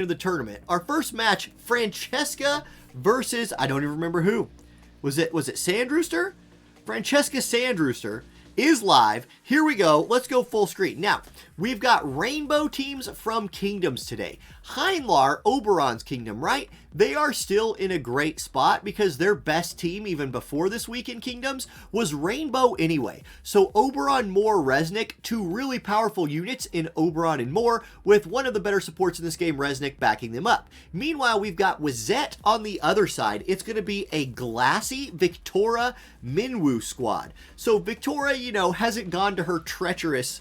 of the tournament. Our first match, Francesca versus, I don't even remember who. Was it Sandrooster? Francesca Sandrooster is live. Here we go. Let's go full screen. Now, we've got rainbow teams from kingdoms today. Heinlar, Oberon's kingdom, right? They are still in a great spot because their best team, even before this week in kingdoms, was rainbow anyway. So Oberon, Moore, Resnick, two really powerful units in Oberon and Moore, with one of the better supports in this game, Resnick, backing them up. Meanwhile, we've got Wazette on the other side. It's going to be a Glassy, Victoria, Minwu squad. So Victoria, you know, hasn't gone to her treacherous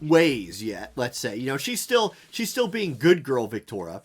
ways yet, let's say. You know, she's still being good girl Victoria.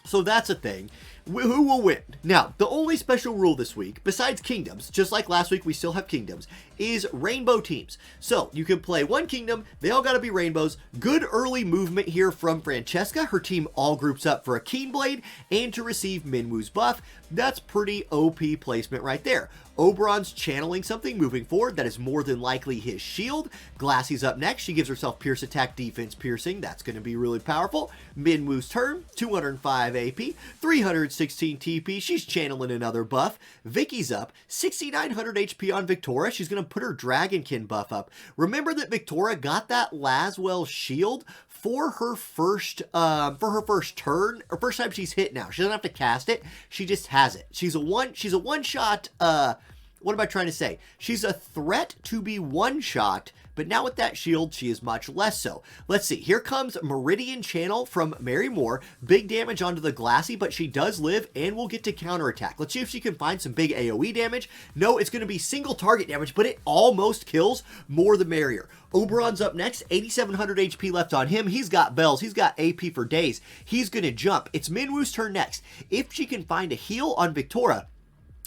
So that's a thing. Who will win? Now, the only special rule this week, besides kingdoms, just like last week we still have kingdoms, is rainbow teams. So you can play one kingdom, they all got to be rainbows. Good early movement here from Francesca. Her team all groups up for a Keenblade and to receive Minwu's buff. That's pretty OP placement right there. Oberon's channeling something moving forward. That is more than likely his shield. Glassy's up next. She gives herself Pierce Attack, Defense, Piercing. That's going to be really powerful. Minwu's turn, 205 AP, 316 TP. She's channeling another buff. Vicky's up, 6,900 HP on Victoria. She's going to put her Dragonkin buff up. Remember that Victoria got that Laswell shield for her first turn, or first time she's hit now. She doesn't have to cast it. She just has it. She's a one-shot, what am I trying to say? She's a threat to be one-shot, but now with that shield, she is much less so. Let's see. Here comes Meridian Channel from Mary Moore. Big damage onto the Glassy, but she does live and will get to counterattack. Let's see if she can find some big AoE damage. No, it's going to be single target damage, but it almost kills. More the merrier. Oberon's up next. 8,700 HP left on him. He's got bells. He's got AP for days. He's going to jump. It's Minwu's turn next. If she can find a heal on Victoria,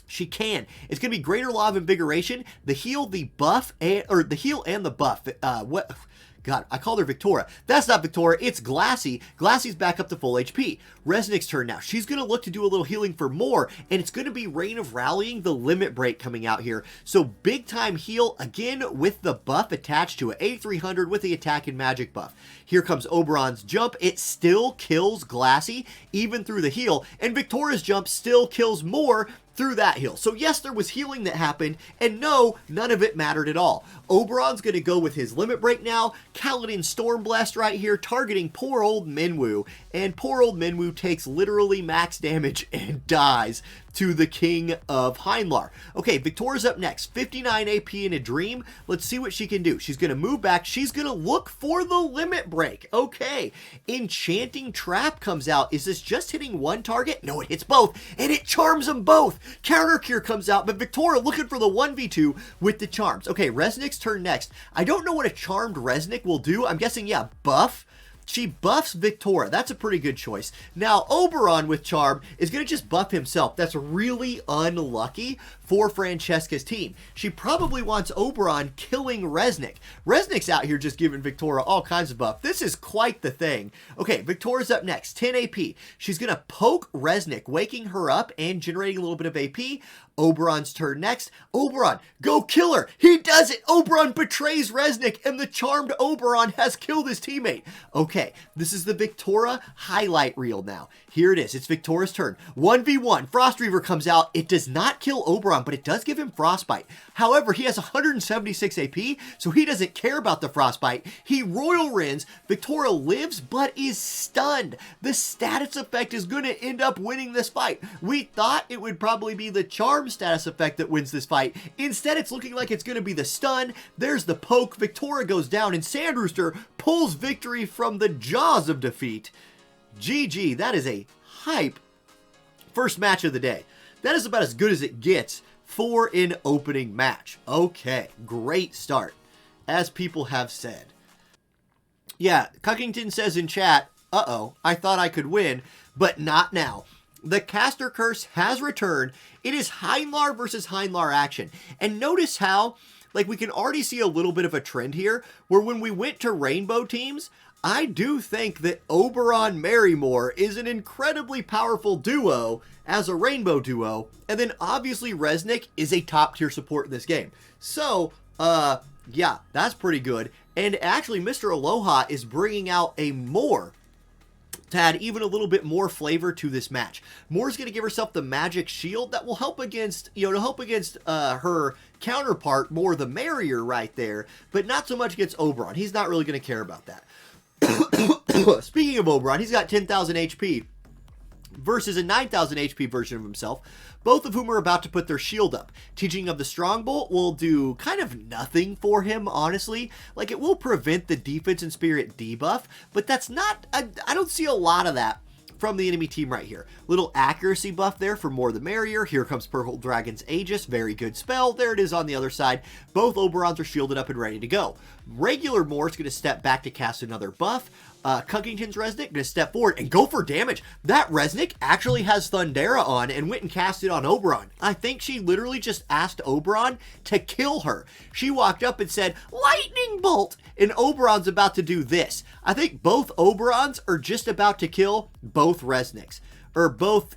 she can. It's going to be Greater Law of Invigoration, the heal, the buff, or the heal and the buff. God, I called her Victoria. That's not Victoria, it's Glassy. Glassy's back up to full HP. Resnick's turn now. She's going to look to do a little healing for more, and it's going to be Reign of Rallying, the Limit Break coming out here. So big time heal, again with the buff attached to it. 8,300 with the attack and magic buff. Here comes Oberon's jump. It still kills Glassy, even through the heal, and Victoria's jump still kills more through that heal. So yes, there was healing that happened, and no, none of it mattered at all. Oberon's going to go with his Limit Break now. Kaladin Stormblast right here, targeting poor old Minwu, and poor old Minwu takes literally max damage and dies to the King of Heinlar. Okay, Victoria's up next. 59 AP in a dream. Let's see what she can do. She's going to move back. She's going to look for the Limit Break. Okay, Enchanting Trap comes out. Is this just hitting one target? No, it hits both, and it charms them both. Counter Cure comes out, but Victoria looking for the 1v2 with the charms. Okay, Resnick's turn next. I don't know what a charmed Resnick will do. I'm guessing, yeah, buff. She buffs Victoria. That's a pretty good choice. Now, Oberon with Charm is going to just buff himself. That's really unlucky for Francesca's team. She probably wants Oberon killing Resnick. Resnick's out here just giving Victoria all kinds of buff. This is quite the thing. Okay, Victoria's up next. 10 AP. She's going to poke Resnick, waking her up and generating a little bit of AP. Oberon's turn next. Oberon, go kill her. He does it. Oberon betrays Resnick, and the charmed Oberon has killed his teammate. Okay, this is the Victoria highlight reel now. Here it is. It's Victoria's turn. 1v1. Frost Reaver comes out. It does not kill Oberon, but it does give him Frostbite. However, he has 176 AP, so he doesn't care about the Frostbite. He Royal Rins. Victoria lives, but is stunned. The status effect is going to end up winning this fight. We thought it would probably be the charm status effect that wins this fight. Instead, it's looking like it's going to be the stun. There's the poke. Victoria goes down, and Sandrooster pulls victory from the jaws of defeat. GG. That is a hype first match of the day. That is about as good as it gets for an opening match. Okay, great start, as people have said. Yeah, Cuckington says in chat, uh-oh, I thought I could win, but not now. The Caster Curse has returned. It is Heinlar versus Heinlar action. And notice how, like, we can already see a little bit of a trend here, where when we went to rainbow teams, I do think that Oberon Marymore is an incredibly powerful duo as a rainbow duo, and then obviously Resnick is a top tier support in this game. So, yeah, that's pretty good. And actually, Mr. Aloha is bringing out a more to add even a little bit more flavor to this match. Moore's going to give herself the magic shield that will help against, her counterpart, more the merrier right there, but not so much against Oberon. He's not really going to care about that. Speaking of Oberon, he's got 10,000 HP versus a 9,000 HP version of himself, both of whom are about to put their shield up. Teaching of the Strongbolt will do kind of nothing for him, honestly. Like, it will prevent the defense and spirit debuff, but that's not, I don't see a lot of that from the enemy team right here. Little accuracy buff there for more the merrier. Here comes Purple Dragon's Aegis. Very good spell. There it is on the other side. Both Oberons are shielded up and ready to go. Regular Moore's going to step back to cast another buff. Cuckington's Resnick going to step forward and go for damage. That Resnick actually has Thundera on and went and cast it on Oberon. I think she literally just asked Oberon to kill her. She walked up and said, "Lightning Bolt!" And Oberon's about to do this. I think both Oberons are just about to kill both Resnicks. Or both,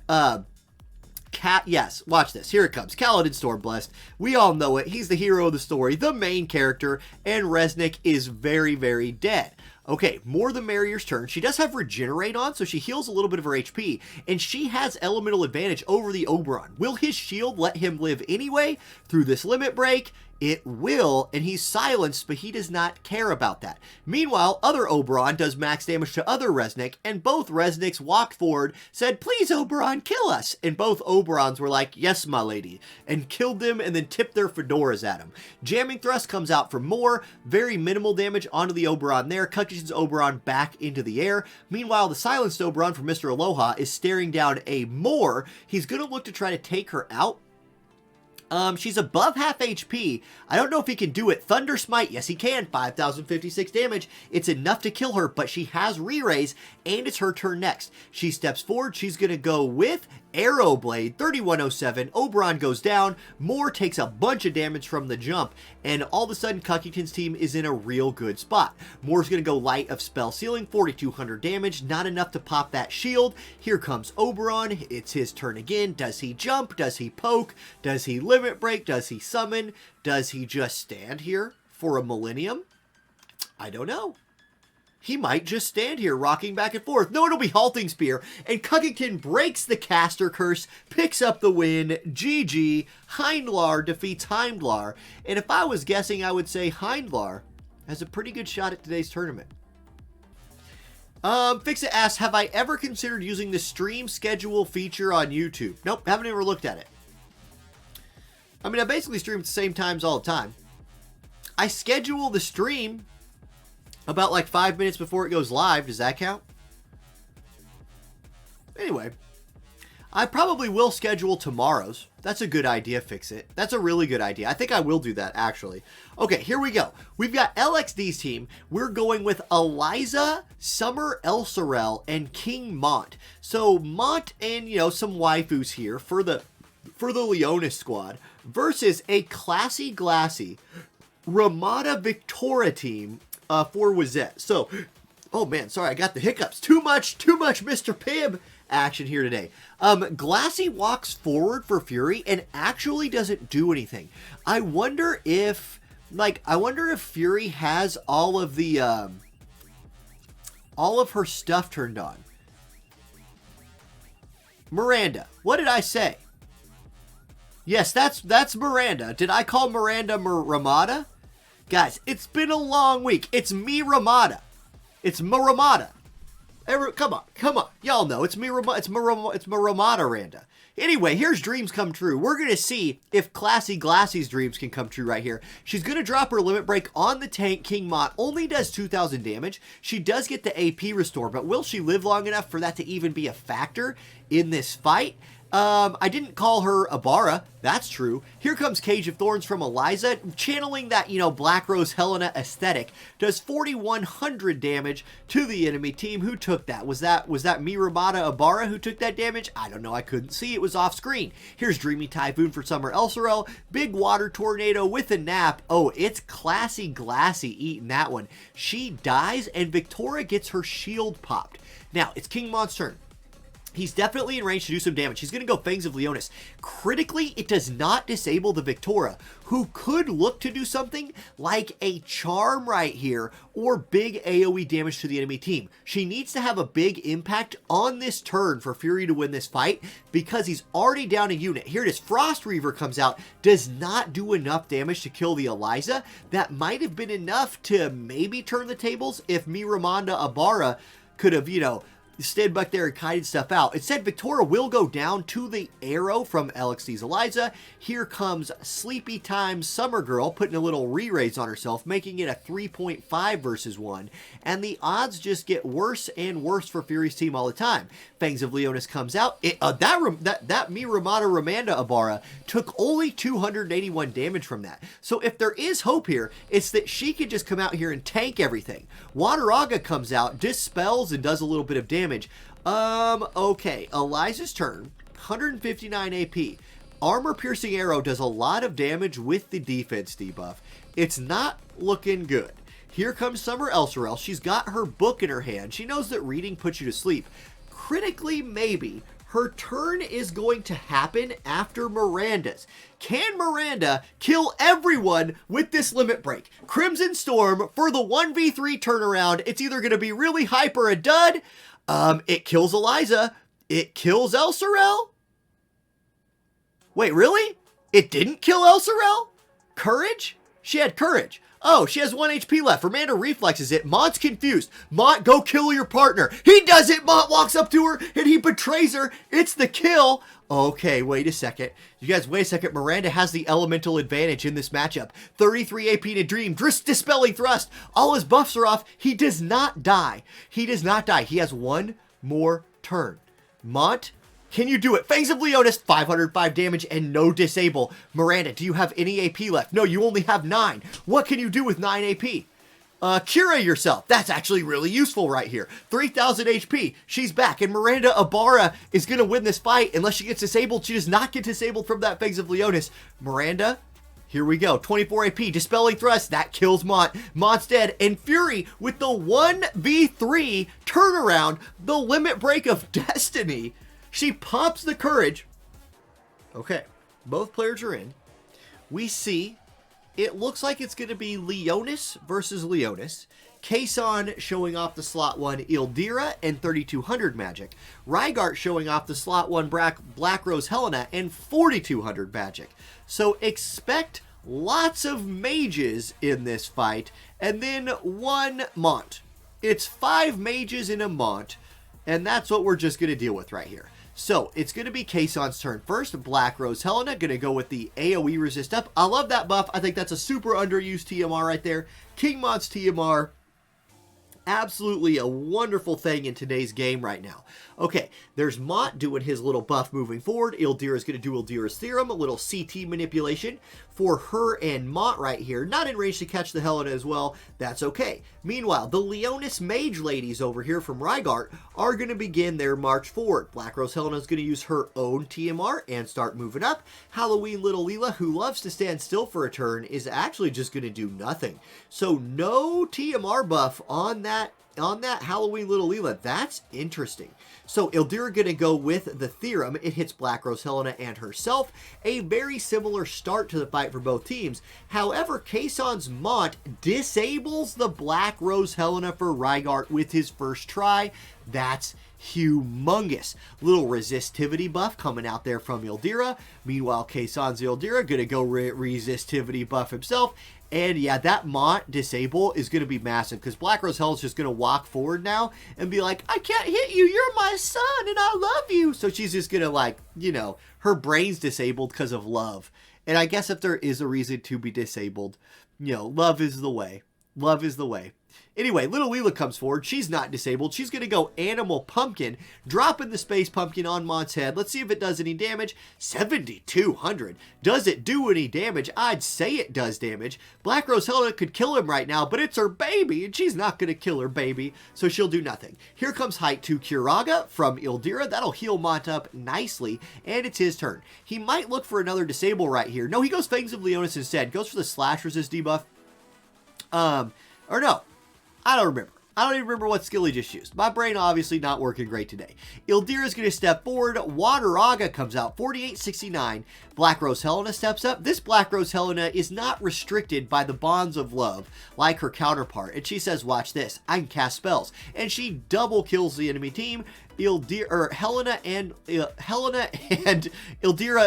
yes, watch this. Here it comes. Kaladin Stormblessed. We all know it. He's the hero of the story, the main character, and Resnick is very, very dead. Okay, more the merrier's turn. She does have Regenerate on, so she heals a little bit of her HP, and she has elemental advantage over the Oberon. Will his shield let him live anyway through this limit break? It will, and he's silenced, but he does not care about that. Meanwhile, other Oberon does max damage to other Resnick, and both Resnicks walked forward, said, "Please, Oberon, kill us!" And both Oberons were like, "Yes, my lady," and killed them and then tipped their fedoras at him. Jamming Thrust comes out for more, very minimal damage onto the Oberon there. Cuckington's Oberon back into the air. Meanwhile, the silenced Oberon from Mr. Aloha is staring down a Moore. He's going to look to try to take her out. She's above half HP. I don't know if he can do it. Thunder Smite, yes he can. 5,056 damage. It's enough to kill her, but she has re-raise, and it's her turn next. She steps forward. She's going to go with Arrow Blade, 3107. Oberon goes down. Moore takes a bunch of damage from the jump, and all of a sudden, Cuckington's team is in a real good spot. Moore's going to go Light of Spell Ceiling, 4,200 damage. Not enough to pop that shield. Here comes Oberon. It's his turn again. Does he jump? Does he poke? Does he limit break? Does he summon? Does he just stand here for a millennium? I don't know. He might just stand here rocking back and forth. No, it'll be Halting Spear. And Cuckington breaks the caster curse, picks up the win. GG. Heinlar defeats Heinlar. And if I was guessing, I would say Heinlar has a pretty good shot at today's tournament. Fixit asks, have I ever considered using the stream schedule feature on YouTube? Nope, haven't ever looked at it. I mean, I basically stream at the same times all the time. I schedule the stream about like 5 minutes before it goes live. Does that count? Anyway, I probably will schedule tomorrow's. That's a good idea, Fixit. That's a really good idea. I think I will do that, actually. Okay, here we go. We've got LXD's team. We're going with Eliza, Summer Elsorel, and King Mont. So Mont and, some waifus here for the Leonis squad versus a classy glassy Ramada Victoria team for Wazette. So, oh man, sorry, I got the hiccups. Too much Mr. Pibb action here today. Glassy walks forward for Fury and actually doesn't do anything. I wonder if Fury has all of her stuff turned on. Miranda, what did I say? Yes, that's Miranda. Did I call Miranda Ramada? Guys, it's been a long week. It's me Ramada. It's Ramada. Come on. Y'all know it's me Ramada. It's Ramada Randa. Anyway, here's Dreams Come True. We're going to see if Classy Glassy's dreams can come true right here. She's going to drop her limit break on the tank. King Mont only does 2,000 damage. She does get the AP restore, but will she live long enough for that to even be a factor in this fight? I didn't call her Abara. That's true. Here comes Cage of Thorns from Eliza, channeling that, Black Rose Helena aesthetic. Does 4,100 damage to the enemy team. Who took that? Was that me, Ramada Abara, who took that damage? I don't know. I couldn't see. It was off screen. Here's Dreamy Typhoon for Summer Elsorel. Big Water Tornado with a nap. Oh, it's Classy Glassy eating that one. She dies, and Victoria gets her shield popped. Now, it's King Mont's turn. He's definitely in range to do some damage. He's going to go Fangs of Leonis. Critically, it does not disable the Victora, who could look to do something like a charm right here or big AoE damage to the enemy team. She needs to have a big impact on this turn for Fury to win this fight because he's already down a unit. Here it is. Frost Reaver comes out, does not do enough damage to kill the Eliza. That might have been enough to maybe turn the tables if Miramanda Ibarra could have, you know, stayed back there and kited stuff out. It said Victoria will go down to the arrow from LXD's Eliza. Here comes Sleepy Time Summer Girl, putting a little re-raise on herself, making it a 3.5 versus 1. And the odds just get worse and worse for Fury's team all the time. Fangs of Leonis comes out. That Miramanda Ibarra took only 281 damage from that. So if there is hope here, it's that she could just come out here and tank everything. Wateraga comes out, dispels, and does a little bit of damage. Okay, Eliza's turn, 159 AP. Armor Piercing Arrow does a lot of damage with the defense debuff. It's not looking good. Here comes Summer Elsorel. She's got her book in her hand. She knows that reading puts you to sleep. Critically, maybe, her turn is going to happen after Miranda's. Can Miranda kill everyone with this limit break? Crimson Storm for the 1v3 turnaround. It's either going to be really hype or a dud. It kills Eliza. It kills Elsorel. Wait, really? It didn't kill Elsorel? Courage? She had courage. Oh, she has 1 HP left. Amanda reflexes it. Mont's confused. Mont, go kill your partner. He does it. Mont walks up to her and he betrays her. It's the kill. Okay, wait a second. You guys, wait a second. Miranda has the elemental advantage in this matchup. 33 AP in a dream. Dispelling thrust. All his buffs are off. He does not die. He does not die. He has one more turn. Mont, can you do it? Fangs of Leonis, 505 damage and no disable. Miranda, do you have any AP left? No, you only have 9. What can you do with 9 AP? Cura yourself. That's actually really useful right here. 3,000 HP. She's back. And Miranda Ibarra is going to win this fight unless she gets disabled. She does not get disabled from that Fangs of Leonis. Miranda, here we go. 24 AP. Dispelling Thrust. That kills Mont. Mont's dead. And Fury with the 1v3 turnaround. The limit break of destiny. She pops the courage. Okay. Both players are in. We see it looks like it's going to be Leonis versus Leonis. Kason showing off the slot 1 Ildira and 3200 magic. Rygart showing off the slot 1 Black Rose Helena and 4200 magic. So expect lots of mages in this fight. And then 1 Mont. It's 5 mages in a Mont. And that's what we're just going to deal with right here. So, it's going to be Kason's turn first. Black Rose Helena, going to go with the AoE resist up. I love that buff. I think that's a super underused TMR right there. King Mont's TMR, absolutely a wonderful thing in today's game right now. Okay, there's Mont doing his little buff moving forward. Ildira is going to do Ildira's Theorem, a little CT manipulation for her and Mont right here. Not in range to catch the Helena as well. That's okay. Meanwhile, the Leonis Mage ladies over here from Rygart are going to begin their march forward. Black Rose Helena is going to use her own TMR and start moving up. Halloween Little Leela, who loves to stand still for a turn, is actually just going to do nothing. So no TMR buff on that Halloween Little Leela. That's interesting. So Ildira going to go with the Theorem. It hits Black Rose Helena and herself. A very similar start to the fight for both teams. However, Kason's Mont disables the Black Rose Helena for Rygart with his first try. That's humongous. Little resistivity buff coming out there from Ildira. Meanwhile, Kason's Ildira going to go resistivity buff himself. And yeah, that Mont disable is going to be massive because Black Rose Hell is just going to walk forward now and be like, I can't hit you. You're my son and I love you. So she's just going to, like, you know, her brain's disabled because of love. And I guess if there is a reason to be disabled, you know, love is the way. Love is the way. Anyway, Little Leela comes forward. She's not disabled. She's going to go Animal Pumpkin, dropping the Space Pumpkin on Mont's head. Let's see if it does any damage. 7,200. Does it do any damage? I'd say it does damage. Black Rose Helena could kill him right now, but it's her baby, and she's not going to kill her baby, so she'll do nothing. Here comes Height 2 Kiraga from Ildira. That'll heal Mont up nicely, and it's his turn. He might look for another disable right here. No, he goes Fangs of Leonis instead. Goes for the Slash Resist debuff. Or no. I don't remember. I don't even remember what skill he just used. My brain obviously not working great today. Ildira's going to step forward. Wateraga comes out, 4869. Black Rose Helena steps up. This Black Rose Helena is not restricted by the bonds of love like her counterpart. And she says, watch this, I can cast spells. And she double kills the enemy team. Helena and Ildira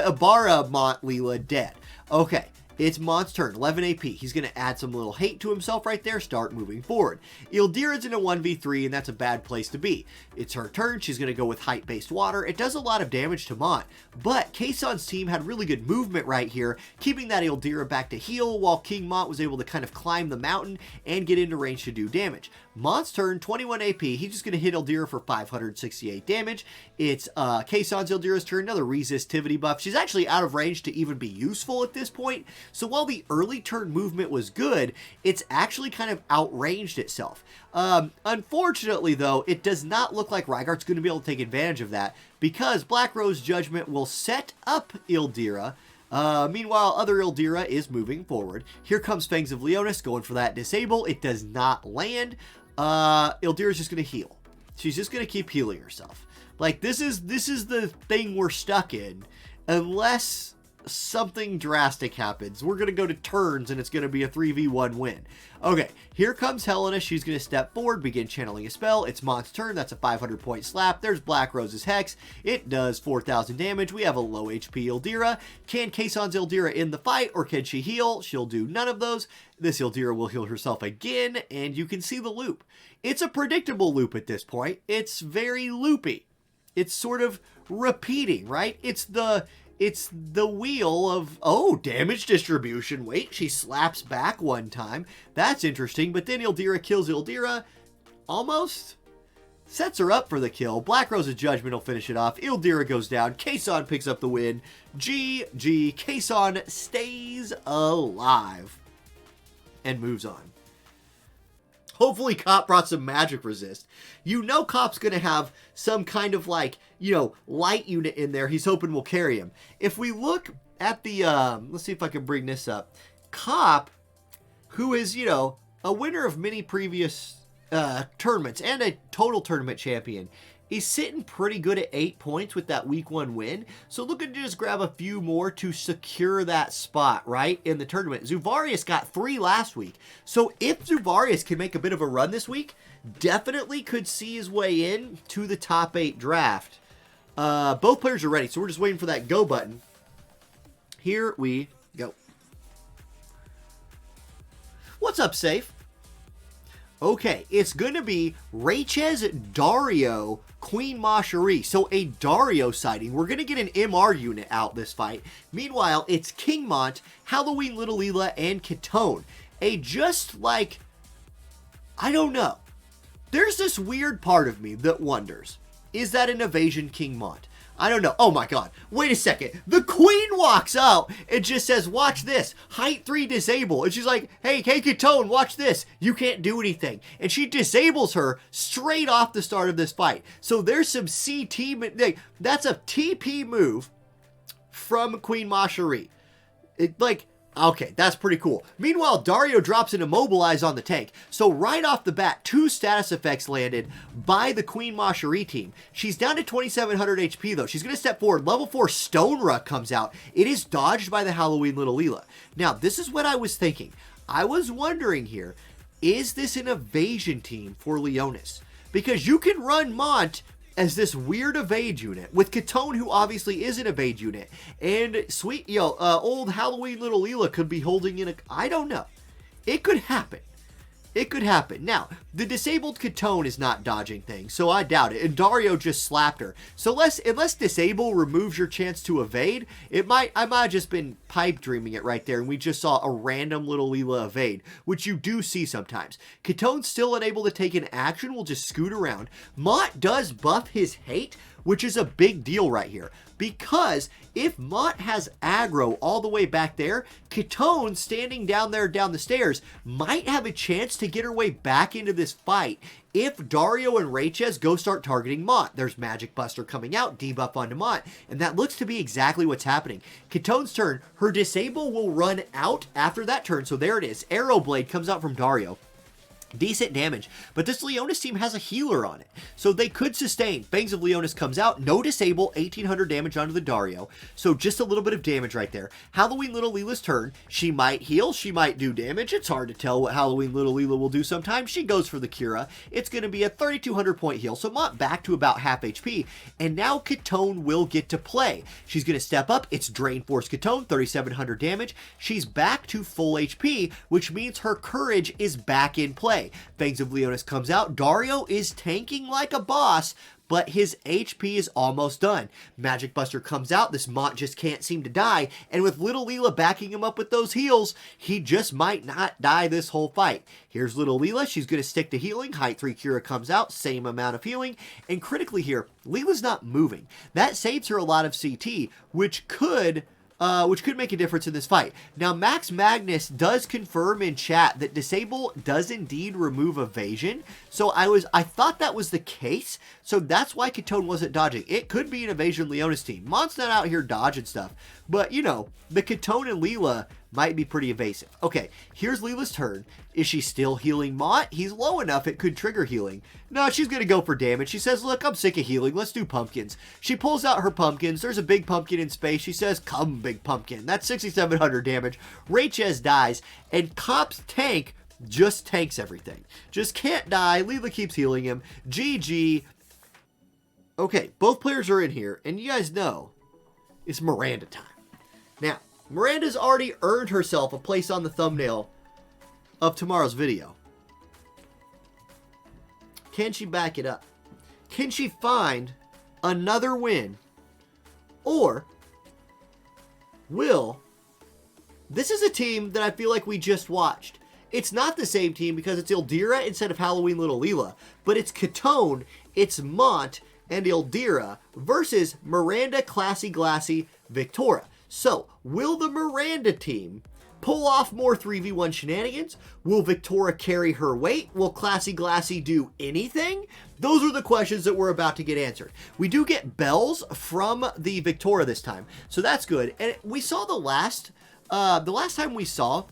Ibarra Mont Leela dead. Okay. It's Mont's turn, 11 AP. He's going to add some little hate to himself right there, start moving forward. Ildira's in a 1v3, and that's a bad place to be. It's her turn. She's going to go with height-based water. It does a lot of damage to Mont, but Kayson's team had really good movement right here, keeping that Ildira back to heal, while King Mont was able to kind of climb the mountain and get into range to do damage. Mont's turn, 21 AP. He's just going to hit Ildira for 568 damage. It's Kayson's Ildira's turn, another resistivity buff. She's actually out of range to even be useful at this point. So while the early turn movement was good, it's actually kind of outranged itself. Unfortunately, though, it does not look like Rygart's going to be able to take advantage of that because Black Rose Judgment will set up Ildira. Meanwhile, other Ildira is moving forward. Here comes Fangs of Leonis going for that disable. It does not land. Ildira's just going to heal. She's just going to keep healing herself. Like, this is the thing we're stuck in. Unless something drastic happens. We're going to go to turns and it's going to be a 3v1 win. Okay, here comes Helena. She's going to step forward, begin channeling a spell. It's Mont's turn. That's a 500 point slap. There's Black Rose's Hex. It does 4,000 damage. We have a low HP Ildira. Can Kayson's Ildira in the fight or can she heal? She'll do none of those. This Ildira will heal herself again and you can see the loop. It's a predictable loop at this point. It's very loopy. It's sort of repeating, right? It's the wheel of, oh, damage distribution. Wait, she slaps back one time. That's interesting. But then Ildira kills Ildira. Almost. Sets her up for the kill. Black Rose's Judgment will finish it off. Ildira goes down. Kayson picks up the win. GG. Kayson stays alive. And moves on. Hopefully Cop brought some magic resist. You know Cop's going to have some kind of like, light unit in there he's hoping will carry him. If we look at the, let's see if I can bring this up. Cop, who is, a winner of many previous tournaments and a total tournament champion, is sitting pretty good at 8 points with that week 1 win. So looking to just grab a few more to secure that spot, right, in the tournament. Zuvarius got 3 last week. So if Zuvarius can make a bit of a run this week, definitely could see his way in to the top 8 draft. Both players are ready, so we're just waiting for that go button. Here we go. What's up, Safe? Okay, it's going to be Raychez Dario Queen Mashery. So a Dario sighting. We're going to get an MR unit out this fight. Meanwhile, it's King Mont, Halloween Little Leela, and Catone. I don't know. There's this weird part of me that wonders, is that an evasion King Mont? I don't know. Oh my god. Wait a second. The queen walks out and just says, watch this. Height 3 disable. And she's like, hey Catone, watch this. You can't do anything. And she disables her straight off the start of this fight. So there's some CT. That's a TP move from Queen Mashery. Okay, that's pretty cool. Meanwhile, Dario drops an Immobilize on the tank. So right off the bat, 2 status effects landed by the Queen Mashery team. She's down to 2,700 HP though. She's going to step forward. Level 4 Stone Ruck comes out. It is dodged by the Halloween Little Leela. Now, this is what I was thinking. I was wondering here, is this an evasion team for Leonis? Because you can run Mont as this weird evade unit with Catone, who obviously is an evade unit, and old Halloween Little Leela could be holding in I don't know. It could happen. It could happen. Now, the disabled Catone is not dodging things, so I doubt it. And Dario just slapped her. So unless disable removes your chance to evade, I might have just been pipe dreaming it right there, and we just saw a random Little Leela evade, which you do see sometimes. Catone's still unable to take an action, will just scoot around. Mont does buff his hate, which is a big deal right here. Because if Mont has aggro all the way back there, Catone standing down there down the stairs might have a chance to get her way back into this fight if Dario and Raychez go start targeting Mont. There's Magic Buster coming out, debuff onto Mont, and that looks to be exactly what's happening. Catone's turn, her disable will run out after that turn, so there it is. Arrow Blade comes out from Dario. Decent damage, but this Leonis team has a healer on it, so they could sustain. Fangs of Leonis comes out, no disable, 1800 damage onto the Dario, so just a little bit of damage right there. Halloween Little Leela's turn. She might heal, she might do damage. It's hard to tell what Halloween Little Leela will do sometimes. She goes for the Cura. It's going to be a 3200 point heal, so Mont back to about half HP, and now Catone will get to play. She's going to step up. It's Drain Force Catone, 3700 damage. She's back to full HP, which means her courage is back in play. Fangs of Leonis comes out. Dario is tanking like a boss, but his HP is almost done. Magic Buster comes out. This Mont just can't seem to die, and with Little Leela backing him up with those heals, he just might not die this whole fight. Here's Little Leela. She's going to stick to healing. Height 3 Cura comes out. Same amount of healing, and critically here, Leela's not moving. That saves her a lot of CT, which could make a difference in this fight. Now, Max Magnus does confirm in chat that Disable does indeed remove evasion. So I thought that was the case. So that's why Catone wasn't dodging. It could be an evasion Leonis team. Mont's not out here dodging stuff. But, you know, the Catone and Leela might be pretty evasive. Okay, here's Leela's turn. Is she still healing Mont? He's low enough it could trigger healing. No, she's going to go for damage. She says, look, I'm sick of healing. Let's do pumpkins. She pulls out her pumpkins. There's a big pumpkin in space. She says, come, big pumpkin. That's 6,700 damage. Raychez dies, and Cop's tank just tanks everything. Just can't die. Leela keeps healing him. GG. Okay, both players are in here, and you guys know it's Miranda time. Now, Miranda's already earned herself a place on the thumbnail of tomorrow's video. Can she back it up? Can she find another win? Or this is a team that I feel like we just watched. It's not the same team because it's Ildira instead of Halloween Little Leela, but it's Catone, it's Mont, and Ildira versus Miranda, Classy Glassy, Victoria. So, will the Miranda team pull off more 3v1 shenanigans? Will Victoria carry her weight? Will Classy Glassy do anything? Those are the questions that we're about to get answered. We do get bells from the Victoria this time, so that's good. And we saw the last time we saw,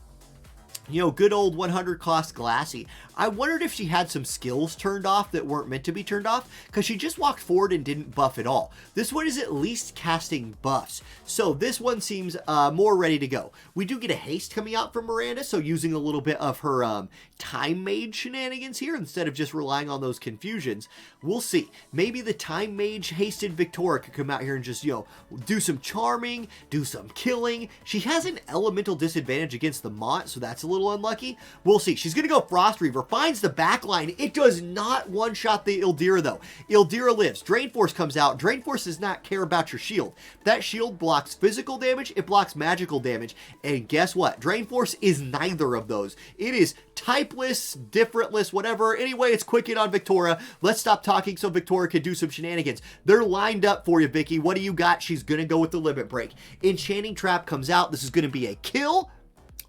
you know, good old 100 cost Glassy. I wondered if she had some skills turned off that weren't meant to be turned off, because she just walked forward and didn't buff at all. This one is at least casting buffs, so this one seems more ready to go. We do get a haste coming out from Miranda, so using a little bit of her time mage shenanigans here instead of just relying on those confusions. We'll see. Maybe the time mage hasted Victoria could come out here and just, you know, do some charming, do some killing. She has an elemental disadvantage against the Mont, so that's a little unlucky. We'll see. She's gonna go Frost Reaver. Finds the backline. It does not one-shot the Ildira, though. Ildira lives. Drain Force comes out. Drain Force does not care about your shield. That shield blocks physical damage. It blocks magical damage. And guess what? Drain Force is neither of those. It is typeless, differentless, whatever. Anyway, it's quicken on Victoria. Let's stop talking so Victoria can do some shenanigans. They're lined up for you, Vicky. What do you got? She's going to go with the Limit Break. Enchanting Trap comes out. This is going to be a kill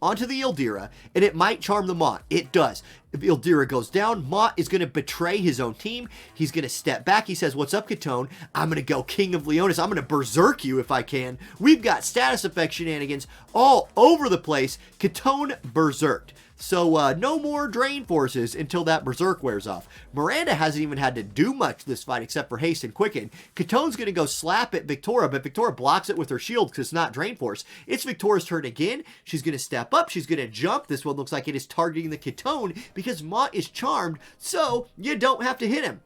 onto the Ildira, and it might charm the Mont. It does. If Ildira goes down, Mont is going to betray his own team. He's going to step back. He says, what's up, Catone? I'm going to go King of Leonis. I'm going to berserk you if I can. We've got status effect shenanigans all over the place. Catone berserked. So no more Drain Forces until that Berserk wears off. Miranda hasn't even had to do much this fight except for haste and quicken. Catone's going to go slap at Victoria, but Victoria blocks it with her shield because it's not Drain Force. It's Victoria's turn again. She's going to step up. She's going to jump. This one looks like it is targeting the Catone because Mont is charmed, so you don't have to hit him.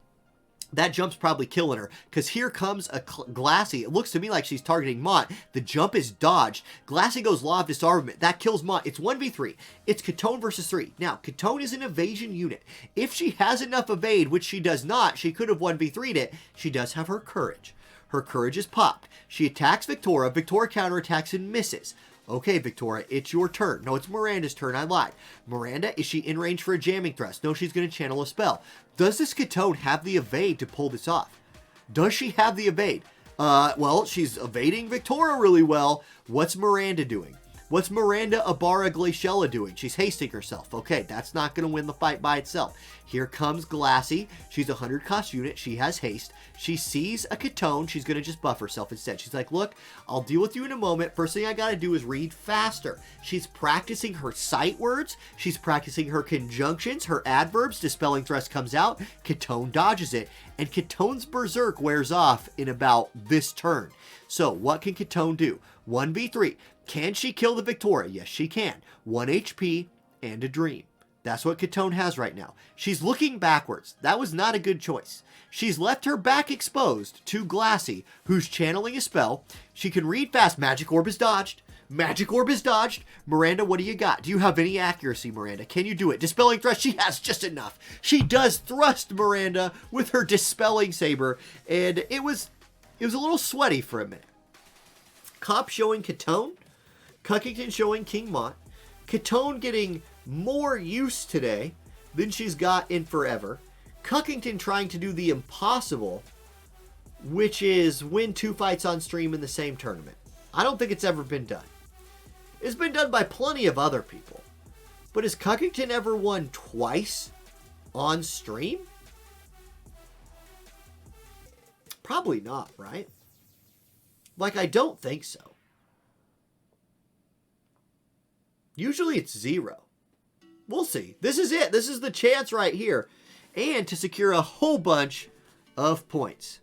That jump's probably killing her, because here comes a Glassy. It looks to me like she's targeting Mont. The jump is dodged. Glassy goes Law of Disarmament. That kills Mont. It's 1v3. It's Catone versus 3. Now, Catone is an evasion unit. If she has enough evade, which she does not, she could have 1v3'd it. She does have her courage. Her courage is popped. She attacks Victoria. Victoria counterattacks and misses. Okay, Victoria, it's your turn. No, it's Miranda's turn. I lied. Miranda, is she in range for a jamming thrust? No, she's going to channel a spell. Does this Catone have the evade to pull this off? Does she have the evade? Well, she's evading Victoria really well. What's Miranda doing? What's Miranda Ibarra Glaciella doing? She's hasting herself. Okay, that's not going to win the fight by itself. Here comes Glassy. She's a 100 cost unit. She has haste. She sees a Catone. She's going to just buff herself instead. She's like, look, I'll deal with you in a moment. First thing I got to do is read faster. She's practicing her sight words. She's practicing her conjunctions, her adverbs. Dispelling Thrust comes out. Catone dodges it. And Catone's Berserk wears off in about this turn. So what can Catone do? 1v3. Can she kill the Victoria? Yes, she can. 1 HP and a dream. That's what Catone has right now. She's looking backwards. That was not a good choice. She's left her back exposed to Glassy, who's channeling a spell. She can read fast. Magic Orb is dodged. Magic Orb is dodged. Miranda, what do you got? Do you have any accuracy, Miranda? Can you do it? Dispelling Thrust, she has just enough. She does thrust Miranda with her Dispelling Saber, and it was a little sweaty for a minute. Cop showing Catone. Cuckington showing King Mont. Catone getting more use today than she's got in forever. Cuckington trying to do the impossible, which is win 2 fights on stream in the same tournament. I don't think it's ever been done. It's been done by plenty of other people. But has Cuckington ever won twice on stream? Probably not, right? Like, I don't think so. Usually it's 0. We'll see. This is it. This is the chance right here. And to secure a whole bunch of points.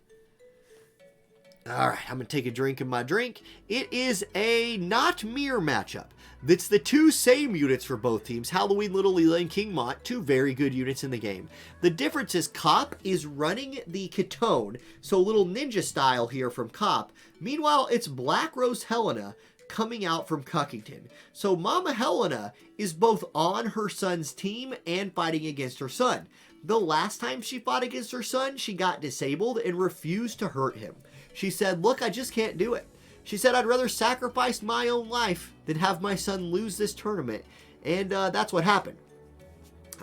Alright, I'm going to take a drink of my drink. It is a not mirror matchup. It's the 2 same units for both teams. Halloween Little Leela and King Mont, 2 very good units in the game. The difference is Cop is running the Catone, so a little ninja style here from Cop. Meanwhile, it's Black Rose Helena coming out from Cuckington. So Mama Helena is both on her son's team and fighting against her son. The last time she fought against her son, she got disabled and refused to hurt him. She said, look, I just can't do it. She said, I'd rather sacrifice my own life than have my son lose this tournament. And that's what happened.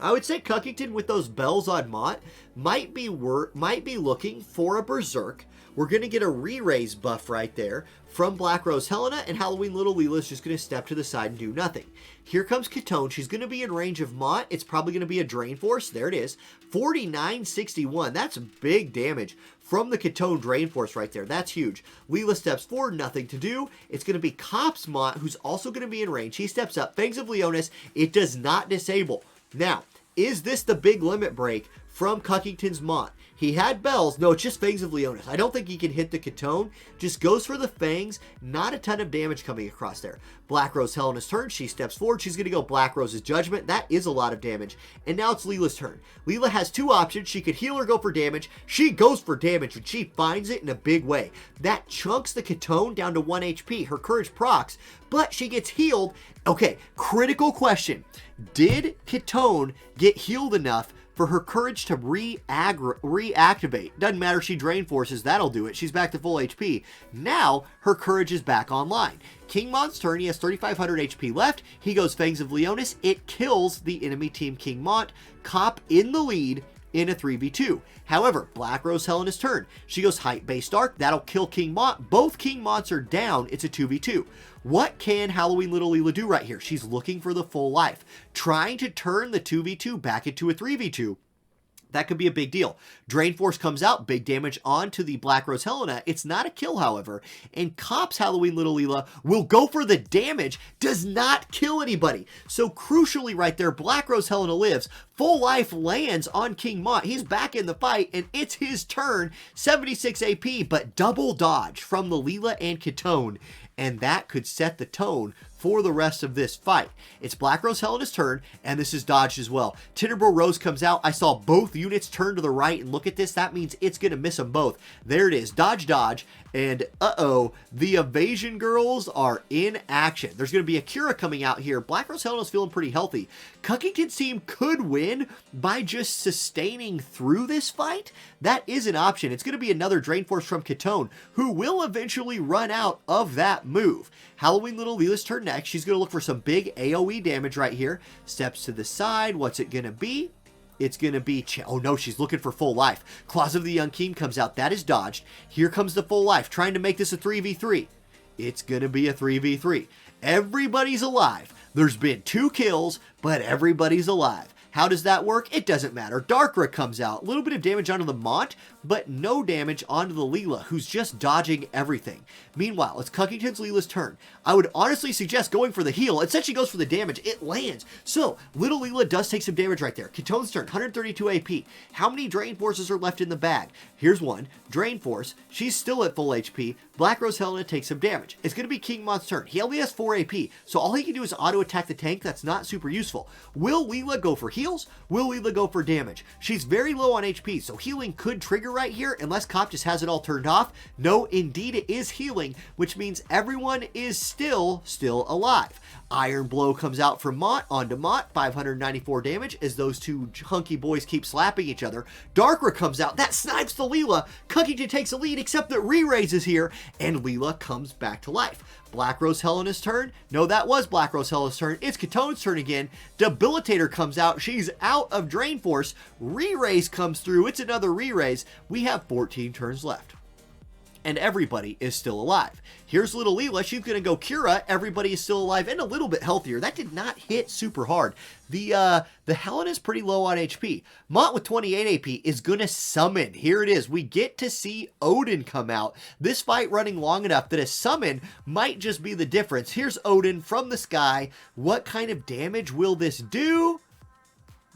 I would say Cuckington with those bells on Mont might be looking for a Berserk. We're going to get a re-raise buff right there from Black Rose Helena, and Halloween Little Leela is just going to step to the side and do nothing. Here comes Catone. She's going to be in range of Mont. It's probably going to be a Drain Force. There it is. 4961. That's big damage from the Catone Drain Force right there. That's huge. Leela steps forward. Nothing to do. It's going to be Cop's Mont, who's also going to be in range. He steps up. Fangs of Leonis. It does not disable. Now, is this the big limit break from Cuckington's Mont? He had bells. No, it's just Fangs of Leonis. I don't think he can hit the Catone. Just goes for the Fangs. Not a ton of damage coming across there. Black Rose Helena's turn. She steps forward. She's going to go Black Rose's Judgment. That is a lot of damage. And now it's Leela's turn. Leela has 2 options. She could heal or go for damage. She goes for damage, and she finds it in a big way. That chunks the Catone down to 1 HP. Her courage procs, but she gets healed. Okay, critical question. Did Catone get healed enough for her courage to reactivate? Doesn't matter, she drain forces, that'll do it. She's back to full HP. Now, her courage is back online. King Mont's turn, he has 3,500 HP left. He goes Fangs of Leonis. It kills the enemy team King Mont. Cop in the lead in a 3v2. However, Black Rose Helena's turn. She goes Height-based Dark. That'll kill King Mont. Both King Monts are down. It's a 2v2. What can Halloween Little Leela do right here? She's looking for the full life. Trying to turn the 2v2 back into a 3v2. That could be a big deal. Drain Force comes out, big damage onto the Black Rose Helena. It's not a kill, however, and Cop's Halloween Little Leela will go for the damage, does not kill anybody. So crucially right there, Black Rose Helena lives. Full life lands on King Mont. He's back in the fight, and it's his turn. 76 AP, but double dodge from the Leela and Catone, and that could set the tone for the rest of this fight. It's Black Rose Helena's turn, and this is dodged as well. Tinderbro Rose comes out. I saw both units turn to the right, and look at this. That means it's going to miss them both. There it is. Dodge, dodge, and uh-oh, the Evasion Girls are in action. There's going to be a Cura coming out here. Black Rose Helena's feeling pretty healthy. Cuckington's team could win by just sustaining through this fight. That is an option. It's going to be another Drain Force from Catone, who will eventually run out of that move. Halloween Little Leela's turn next. She's going to look for some big AoE damage right here. Steps to the side. What's it going to be? It's going to be... Oh, no, she's looking for full life. Claws of the Young King comes out. That is dodged. Here comes the full life. Trying to make this a 3v3. it's going to be a 3v3. Everybody's alive. There's been 2 kills, but everybody's alive. How does that work? It doesn't matter. Darkra comes out. A little bit of damage onto the Mont, but no damage onto the Leela, who's just dodging everything. Meanwhile, it's Cuckington's Leela's turn. I would honestly suggest going for the heal. Instead, she goes for the damage. It lands. So, little Leela does take some damage right there. Katone's turn, 132 AP. How many Drain Forces are left in the bag? Here's one. Drain Force. She's still at full HP. Black Rose Helena takes some damage. It's going to be King Mont's turn. He only has 4 AP, so all he can do is auto-attack the tank. That's not super useful. Will Leela go for heals? Will Leela go for damage? She's very low on HP, so healing could trigger right here, unless Cop just has it all turned off. No, indeed it is healing, which means everyone is still alive. Iron Blow comes out from Mont onto Mont, 594 damage as those 2 hunky boys keep slapping each other. Darkra comes out, that snipes the Leela. Cuckington takes a lead, except that Re-Raise is here, and Leela comes back to life. Black Rose Helena's turn. No, that was Black Rose Helena's turn. It's Katone's turn again. Debilitator comes out. She's out of Drain Force. Re-Raise comes through. It's another Re-Raise. We have 14 turns left. And everybody is still alive. Here's little Leela. She's going to go Cura. Everybody is still alive and a little bit healthier. That did not hit super hard. The Helen is pretty low on HP. Mont with 28 AP is going to summon. Here it is. We get to see Odin come out. This fight running long enough that a summon might just be the difference. Here's Odin from the sky. What kind of damage will this do?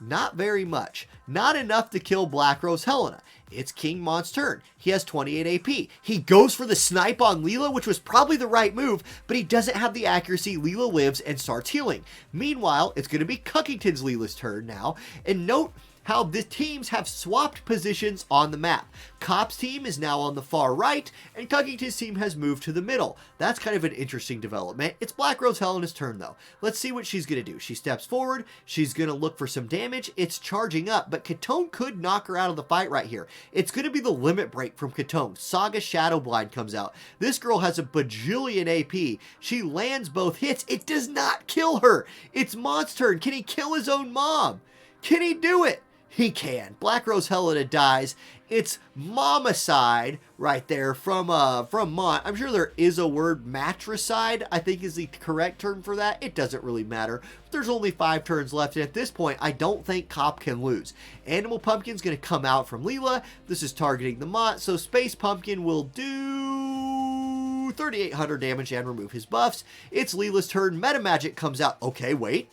Not very much. Not enough to kill Black Rose Helena. It's King Mont's turn. He has 28 AP. He goes for the snipe on Leela, which was probably the right move, but he doesn't have the accuracy. Leela lives and starts healing. Meanwhile, it's going to be Cuckington's Leela's turn now. And note how the teams have swapped positions on the map. Cop's team is now on the far right, and Cuckington's team has moved to the middle. That's kind of an interesting development. It's Black Rose Helena's turn, though. Let's see what she's going to do. She steps forward. She's going to look for some damage. It's charging up, but Katone could knock her out of the fight right here. It's going to be the limit break from Katone. Saga Shadowblind comes out. This girl has a bajillion AP. She lands both hits. It does not kill her. It's Mont's turn. Can he kill his own mom? Can he do it? He can. Black Rose Helena dies. It's Momicide right there from Mont. I'm sure there is a word, matricide, I think is the correct term for that. It doesn't really matter. There's only 5 turns left, and at this point, I don't think Cop can lose. Animal Pumpkin's going to come out from Leela. This is targeting the Mont, so Space Pumpkin will do 3,800 damage and remove his buffs. It's Leela's turn. Meta Magic comes out. Okay, wait.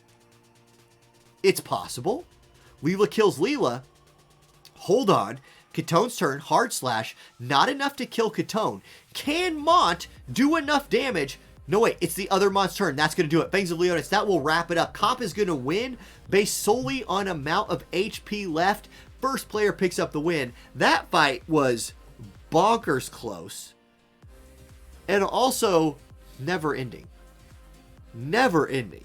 It's possible. Leela kills Leela. Hold on. Katone's turn. Hard Slash. Not enough to kill Katone. Can Mont do enough damage? No, wait. It's the other Mont's turn. That's going to do it. Fangs of Leonis. That will wrap it up. Cop is going to win based solely on amount of HP left. First player picks up the win. That fight was bonkers close. And also never ending. Never ending.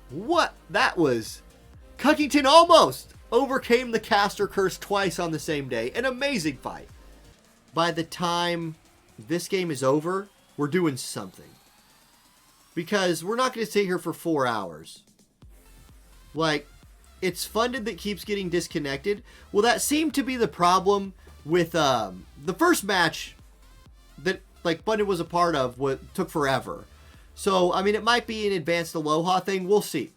What? That was... Cuckington almost overcame the caster curse twice on the same day. An amazing fight. By the time this game is over, we're doing something. Because we're not going to sit here for 4 hours. Like, it's Funded that keeps getting disconnected. Well, that seemed to be the problem with the first match that, like, Funded was a part of. What took forever. So, I mean, it might be an advanced Aloha thing. We'll see.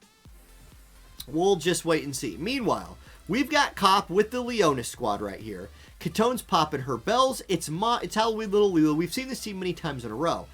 We'll just wait and see. Meanwhile, we've got Cop with the Leonis squad right here. Katone's popping her bells. It's Halloween Little Leela. We've seen this team many times in a row.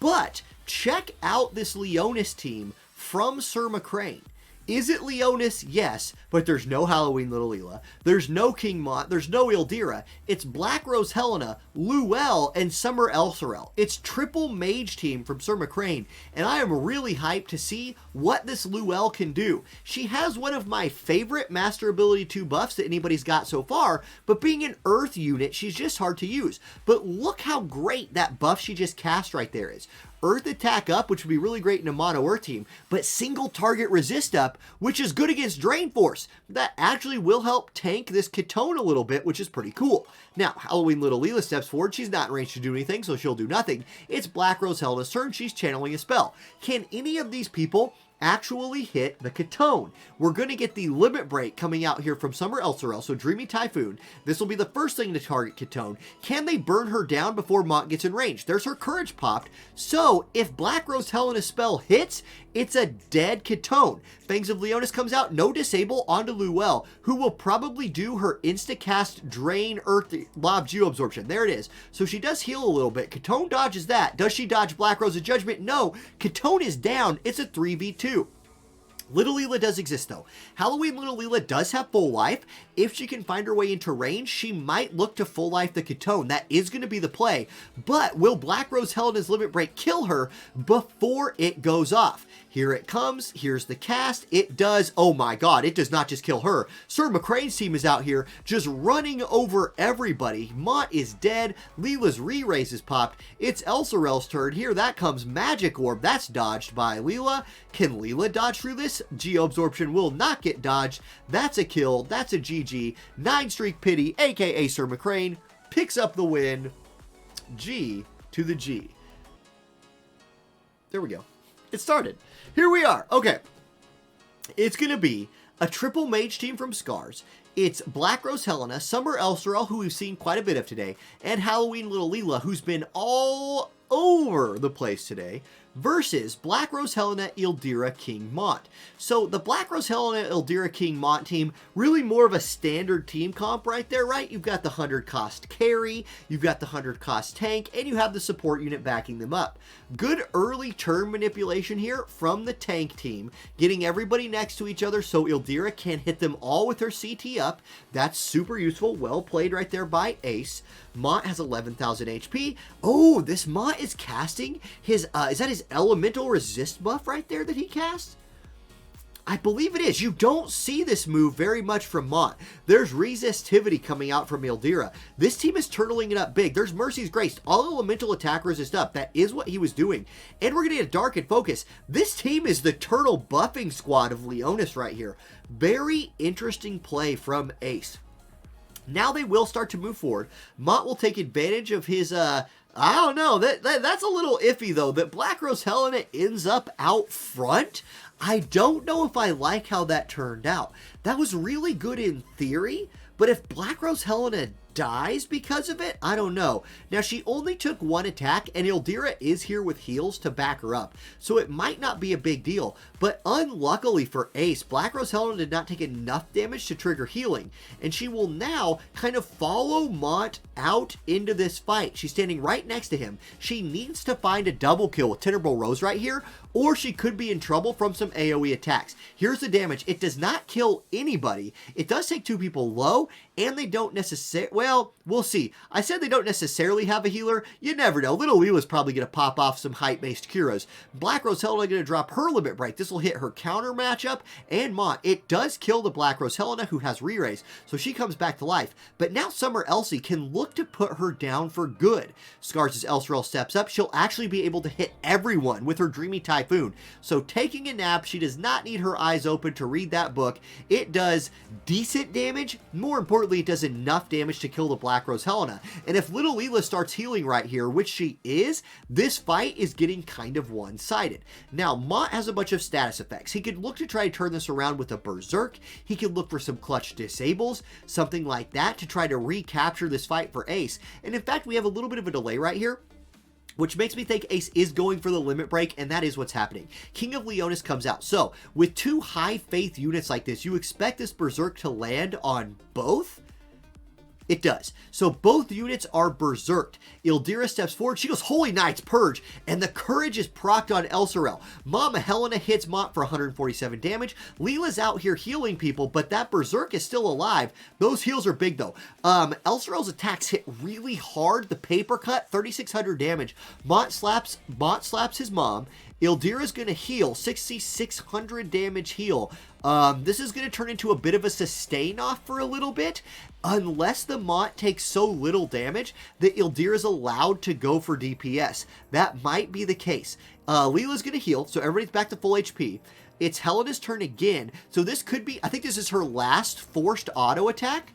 But check out this Leonis team from Sir McCrane. Is it Leonis? Yes, but there's no Halloween Little Leela. There's no King Mont. There's no Ildira. It's Black Rose Helena, Luelle, and Summer Elsorel. It's triple mage team from Sir McCrane, and I am really hyped to see what this Luelle can do. She has one of my favorite Master Ability 2 buffs that anybody's got so far, but being an Earth unit, she's just hard to use. But look how great that buff she just cast right there is. Earth attack up, which would be really great in a mono Earth team, but single target resist up, which is good against Drain Force. That actually will help tank this Katone a little bit, which is pretty cool. Now, Halloween Little Leela steps forward. She's not in range to do anything, so she'll do nothing. It's Black Rose Helena's turn. She's channeling a spell. Can any of these people actually hit the Catone. We're going to get the limit break coming out here from Summer Elsorel, so Dreamy Typhoon. This will be the first thing to target Catone. Can they burn her down before Mont gets in range? There's her courage popped, so if Black Rose Helena's spell hits, it's a dead Catone. Fangs of Leonis comes out, no disable onto Luelle, who will probably do her insta-cast Drain Earth Law of Geo-Absorption. There it is. So she does heal a little bit. Catone dodges that. Does she dodge Black Rose's Judgment? No. Catone is down. It's a 3v2. Little Leela does exist though. Halloween Little Leela does have full life. If she can find her way into range, she might look to full life the Catone. That is going to be the play. But will Black Rose Helena's Limit Break kill her before it goes off? Here it comes. Here's the cast. It does. Oh my god, it does not just kill her. Sir McCrane's team is out here just running over everybody. Mont is dead. Leela's re-raise is popped. It's Elsorel's turn. Here that comes Magic Orb. That's dodged by Leela. Can Leela dodge through this? Geo-Absorption will not get dodged. That's a kill. That's a GG. 9-streak Pity, aka Sir McCrane, picks up the win. G to the G. There we go. It started. Here we are. Okay. It's going to be a triple mage team from Scars. It's Black Rose Helena, Summer Elsorel, who we've seen quite a bit of today, and Halloween Little Leela, who's been all over the place today, versus Black Rose Helena, Ildira, King Mont. So the Black Rose Helena, Ildira, King Mont team, really more of a standard team comp right there, right? You've got the 100 cost carry, you've got the 100 cost tank, and you have the support unit backing them up. Good early turn manipulation here from the tank team, getting everybody next to each other so Ildira can hit them all with her CT up. That's super useful. Well played right there by Ace. Mont has 11,000 HP. Oh, this Mont is casting his, is that his elemental resist buff right there that he casts? I believe it is. You don't see this move very much from Mont. There's resistivity coming out from Ildira. This team is turtling it up big. There's Mercy's Grace. All elemental attack resist up. That is what he was doing. And we're going to get a Dark and Focus. This team is the turtle buffing squad of Leonis right here. Very interesting play from Ace. Now they will start to move forward. Mont will take advantage of his, I don't know, that's a little iffy though, that Black Rose Helena ends up out front. I don't know if I like how that turned out. That was really good in theory, but if Black Rose Helena dies because of it, I don't know. Now, she only took one attack, and Ildira is here with heals to back her up, so it might not be a big deal. But unluckily for Ace, Black Rose Helena did not take enough damage to trigger healing, and she will now kind of follow Mont out into this fight. She's standing right next to him. She needs to find a double kill with Tenebral Rose right here, or she could be in trouble from some AoE attacks. Here's the damage. It does not kill anybody. It does take 2 people low, and they don't necessarily, well, we'll see. I said they don't necessarily have a healer. You never know. Little Leela's probably going to pop off some height-based Kuras. Black Rose Helena going to drop her limit break. This will hit her counter matchup and Mont. It does kill the Black Rose Helena, who has re-raise, so she comes back to life. But now Summer Elsie can look to put her down for good. Scars' Elsorel steps up. She'll actually be able to hit everyone with her Dreamy Typhoon. So taking a nap, she does not need her eyes open to read that book. It does decent damage. More importantly, it does enough damage to kill the Black Rose Helena. And if Little Leela starts healing right here, which she is, this fight is getting kind of one-sided. Now, Mont has a bunch of status effects. He could look to try to turn this around with a Berserk. He could look for some clutch disables, something like that, to try to recapture this fight for Ace. And in fact, we have a little bit of a delay right here, which makes me think Ace is going for the limit break, and that is what's happening. King of Leonis comes out. So, with 2 high faith units like this, you expect this Berserk to land on both? It does. So both units are berserked. Ildira steps forward. She goes, Holy Knights, Purge. And the Courage is procced on Elsorel. Mama Helena hits Mont for 147 damage. Leela's out here healing people, but that Berserk is still alive. Those heals are big, though. Elsorel's attacks hit really hard. The paper cut, 3,600 damage. Mont slaps his mom. Ildira's going to heal, 6,600 damage heal. This is going to turn into a bit of a sustain off for a little bit, unless the Mont takes so little damage that Ildira is allowed to go for DPS. That might be the case. Leela's going to heal, so everybody's back to full HP. It's Helena's turn again, so this could be, I think this is her last forced auto attack.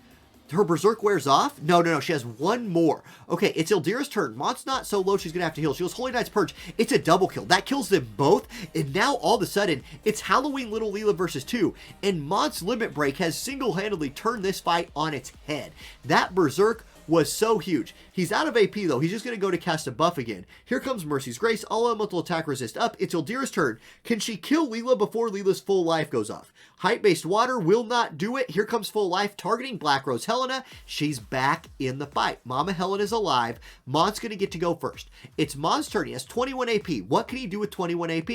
her Berserk wears off? No, she has one more. Okay, it's Ildira's turn. Mont's not so low, she's gonna have to heal. She goes Holy Knight's Purge. It's a double kill. That kills them both, and now all of a sudden, it's Halloween Little Leela versus 2, and Mont's Limit Break has single-handedly turned this fight on its head. That Berserk was so huge. He's out of AP though. He's just going to go to cast a buff again. Here comes Mercy's Grace. All elemental attack resist up. It's Ildira's turn. Can she kill Leela before Leela's full life goes off? Height-based water will not do it. Here comes full life targeting Black Rose Helena. She's back in the fight. Mama Helena's alive. Mont's going to get to go first. It's Mont's turn. He has 21 AP. What can he do with 21 AP?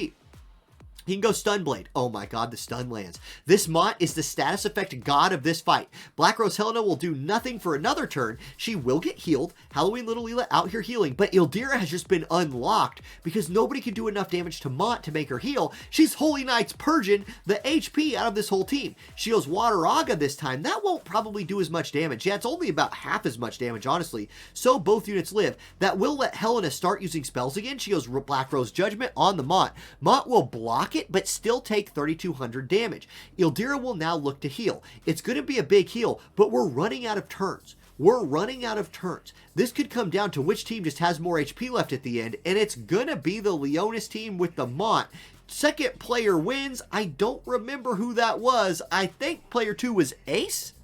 He can go Stun Blade. Oh my god, the stun lands. This Mont is the status effect god of this fight. Black Rose Helena will do nothing for another turn. She will get healed. Halloween Little Leela out here healing. But Ildira has just been unlocked because nobody can do enough damage to Mont to make her heal. She's Holy Knight's purging the HP out of this whole team. She goes Water Aga this time. That won't probably do as much damage. Yeah, it's only about half as much damage, honestly. So both units live. That will let Helena start using spells again. She goes Black Rose Judgment on the Mont. Mont will block it, but still take 3,200 damage. Ildira will now look to heal. It's going to be a big heal, but we're running out of turns. We're running out of turns. This could come down to which team just has more HP left at the end, and it's going to be the Leonis team with the Mont. Second player wins. I don't remember who that was. I think player 2 was Ace.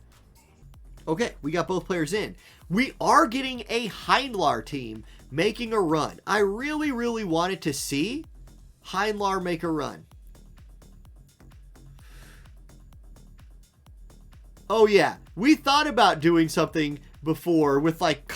Okay, we got both players in. We are getting a Heinlar team making a run. I really, really wanted to see Heinlar make a run. Oh yeah, we thought about doing something before with like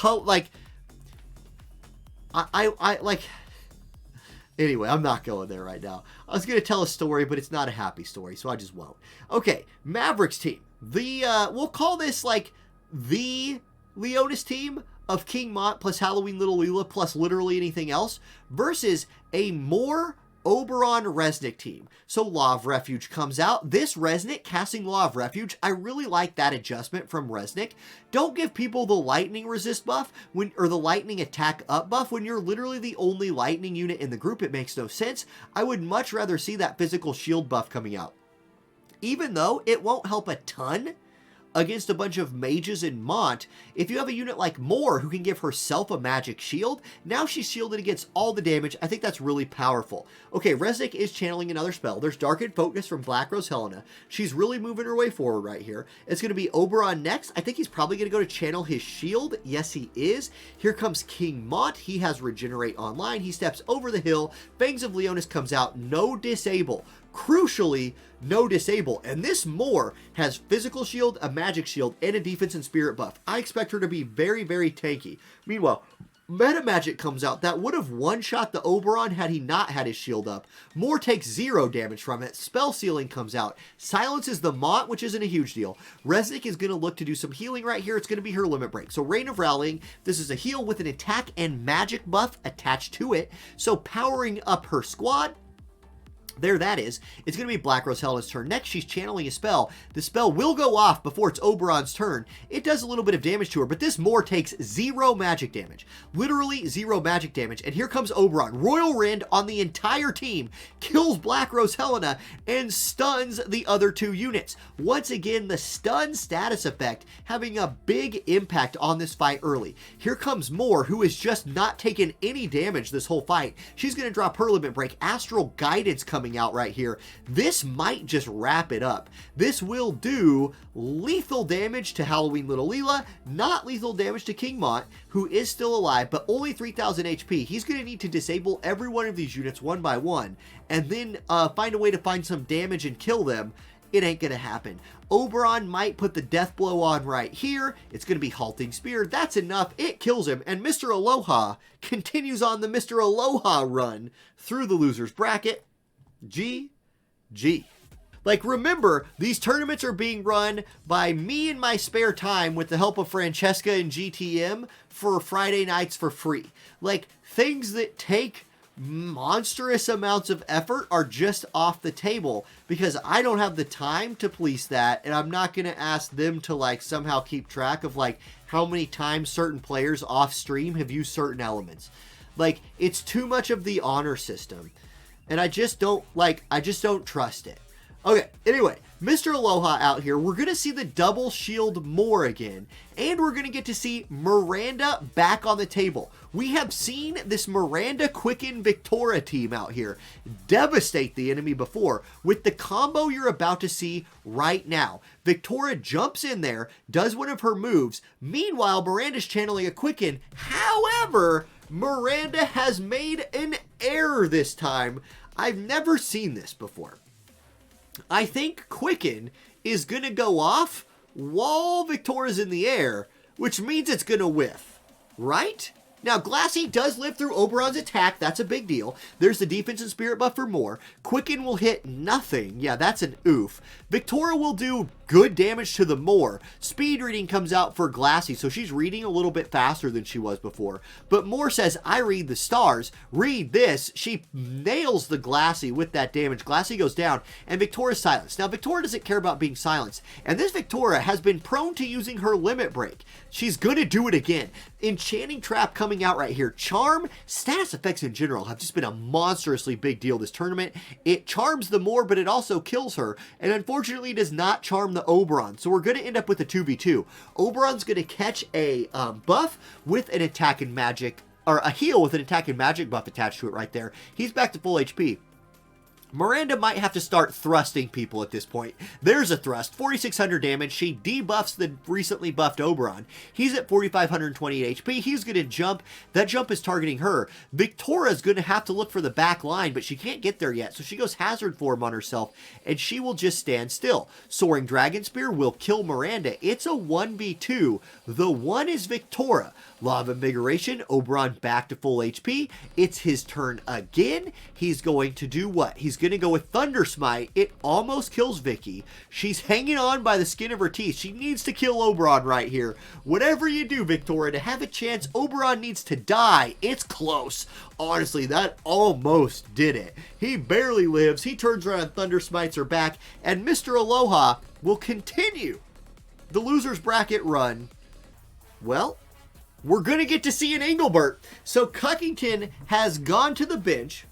anyway, I'm not going there right now. I was going to tell a story, but it's not a happy story, so I just won't. Okay, Mavericks team. We'll call this like the Leonis team of King Mont plus Halloween Little Leela plus literally anything else versus a more Oberon Resnick team. So Law of Refuge comes out. This Resnick casting Law of Refuge, I really like that adjustment from Resnick. Don't give people the lightning resist buff or the lightning attack up buff when you're literally the only lightning unit in the group. It makes no sense. I would much rather see that physical shield buff coming out. Even though it won't help a ton against a bunch of mages in Mont, if you have a unit like Moore who can give herself a magic shield, now she's shielded against all the damage. I think that's really powerful. Okay, Resnick is channeling another spell. There's Darkened Focus from Black Rose Helena. She's really moving her way forward right here. It's going to be Oberon next. I think he's probably going to go to channel his shield. Yes, he is. Here comes King Mont. He has Regenerate online. He steps over the hill. Fangs of Leonis comes out. No disable. Crucially, no disable. And this Moore has physical shield, a magic shield, and a defense and spirit buff. I expect her to be very, very tanky. Meanwhile, Meta Magic comes out. That would have one-shot the Oberon had he not had his shield up. Moore takes 0 damage from it. Spell Sealing comes out. Silences the Mont, which isn't a huge deal. Resnick is going to look to do some healing right here. It's going to be her Limit Break. So Reign of Rallying, this is a heal with an attack and magic buff attached to it. So powering up her squad. There that is. It's going to be Black Rose Helena's turn. Next, she's channeling a spell. The spell will go off before it's Oberon's turn. It does a little bit of damage to her, but this Moore takes 0 magic damage. Literally 0 magic damage. And here comes Oberon. Royal Rend on the entire team. Kills Black Rose Helena and stuns the other 2 units. Once again, the stun status effect having a big impact on this fight early. Here comes Moore, who has just not taken any damage this whole fight. She's going to drop her Limit Break. Astral Guidance coming out right here. This might just wrap it up. This will do lethal damage to Halloween Little Leela, not lethal damage to King Mont, who is still alive, but only 3,000 HP. He's going to need to disable every one of these units one by one, and then find a way to find some damage and kill them. It ain't going to happen. Oberon might put the death blow on right here. It's going to be Halting Spear. That's enough. It kills him. And Mr. Aloha continues on the Mr. Aloha run through the loser's bracket. GG. Like, remember, these tournaments are being run by me in my spare time with the help of Francesca and GTM for Friday nights for free. Like, things that take monstrous amounts of effort are just off the table because I don't have the time to police that, and I'm not going to ask them to, like, somehow keep track of, like, how many times certain players off stream have used certain elements. Like, it's too much of the honor system. And I just don't trust it. Okay, anyway, Mr. Aloha out here, we're going to see the double shield more again, and we're going to get to see Miranda back on the table. We have seen this Miranda Quicken Victoria team out here devastate the enemy before with the combo you're about to see right now. Victoria jumps in there, does one of her moves. Meanwhile, Miranda's channeling a Quicken. However, Miranda has made an error this time. I've never seen this before. I think Quicken is going to go off while Victoria's in the air, which means it's going to whiff, right? Now, Glassy does live through Oberon's attack. That's a big deal. There's the defense and spirit buff for more. Quicken will hit nothing. Yeah, that's an oof. Victoria will do good damage to the Moor. Speed reading comes out for Glassy, so she's reading a little bit faster than she was before. But Moore says, I read the stars. Read this. She nails the Glassy with that damage. Glassy goes down, and Victoria's silenced. Now, Victoria doesn't care about being silenced, and this Victoria has been prone to using her limit break. She's going to do it again. Enchanting Trap coming out right here. Charm, status effects in general have just been a monstrously big deal this tournament. It charms the Moor, but it also kills her, and unfortunately does not charm the Oberon. So we're going to end up with a 2v2. Oberon's going to catch a buff with an attack and magic, or a heal with an attack and magic buff attached to it right there. He's back to full HP. Miranda might have to start thrusting people at this point. There's a thrust, 4,600 damage. She debuffs the recently buffed Oberon. He's at 4,528 HP. He's going to jump. That jump is targeting her. Victoria's going to have to look for the back line, but she can't get there yet. So she goes hazard form on herself, and she will just stand still. Soaring Dragon Spear will kill Miranda. It's a 1v2. The one is Victoria. Law of Invigoration, Oberon back to full HP. It's his turn again. He's going to do what? He's going to go with Thunder Smite. It almost kills Vicky. She's hanging on by the skin of her teeth. She needs to kill Oberon right here. Whatever you do, Victoria, to have a chance, Oberon needs to die. It's close. Honestly, that almost did it. He barely lives. He turns around and Thunder Smites her back, and Mr. Aloha will continue the loser's bracket run. Well, we're going to get to see an Engelbert. So Cuckington has gone to the bench.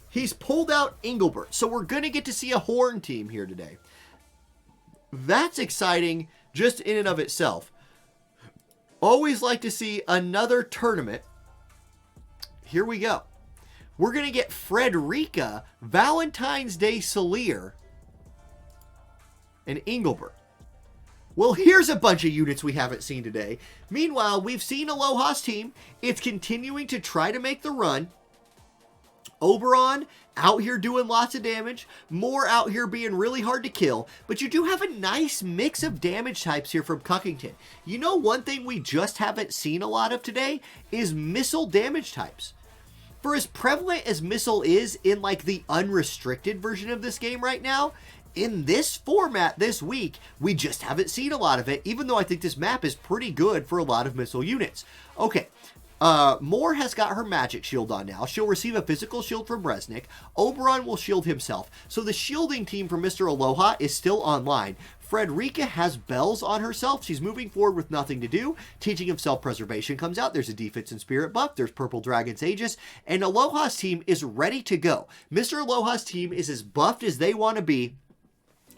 He's pulled out Engelbert. So we're going to get to see a Horn team here today. That's exciting just in and of itself. Always like to see another tournament. Here we go. We're going to get Frederica, Valentine's Day Solier, and Engelbert. Well, here's a bunch of units we haven't seen today. Meanwhile, we've seen Aloha's team. It's continuing to try to make the run. Oberon out here doing lots of damage. Moore out here being really hard to kill. But you do have a nice mix of damage types here from Cuckington. You know, one thing we just haven't seen a lot of today is missile damage types. For as prevalent as missile is in like the unrestricted version of this game right now, in this format this week, we just haven't seen a lot of it, even though I think this map is pretty good for a lot of missile units. Okay, Moore has got her magic shield on now. She'll receive a physical shield from Resnick. Oberon will shield himself. So the shielding team for Mr. Aloha is still online. Frederica has bells on herself. She's moving forward with nothing to do. Teaching of self-preservation comes out. There's a defense and spirit buff. There's Purple Dragon's Aegis. And Aloha's team is ready to go. Mr. Aloha's team is as buffed as they want to be.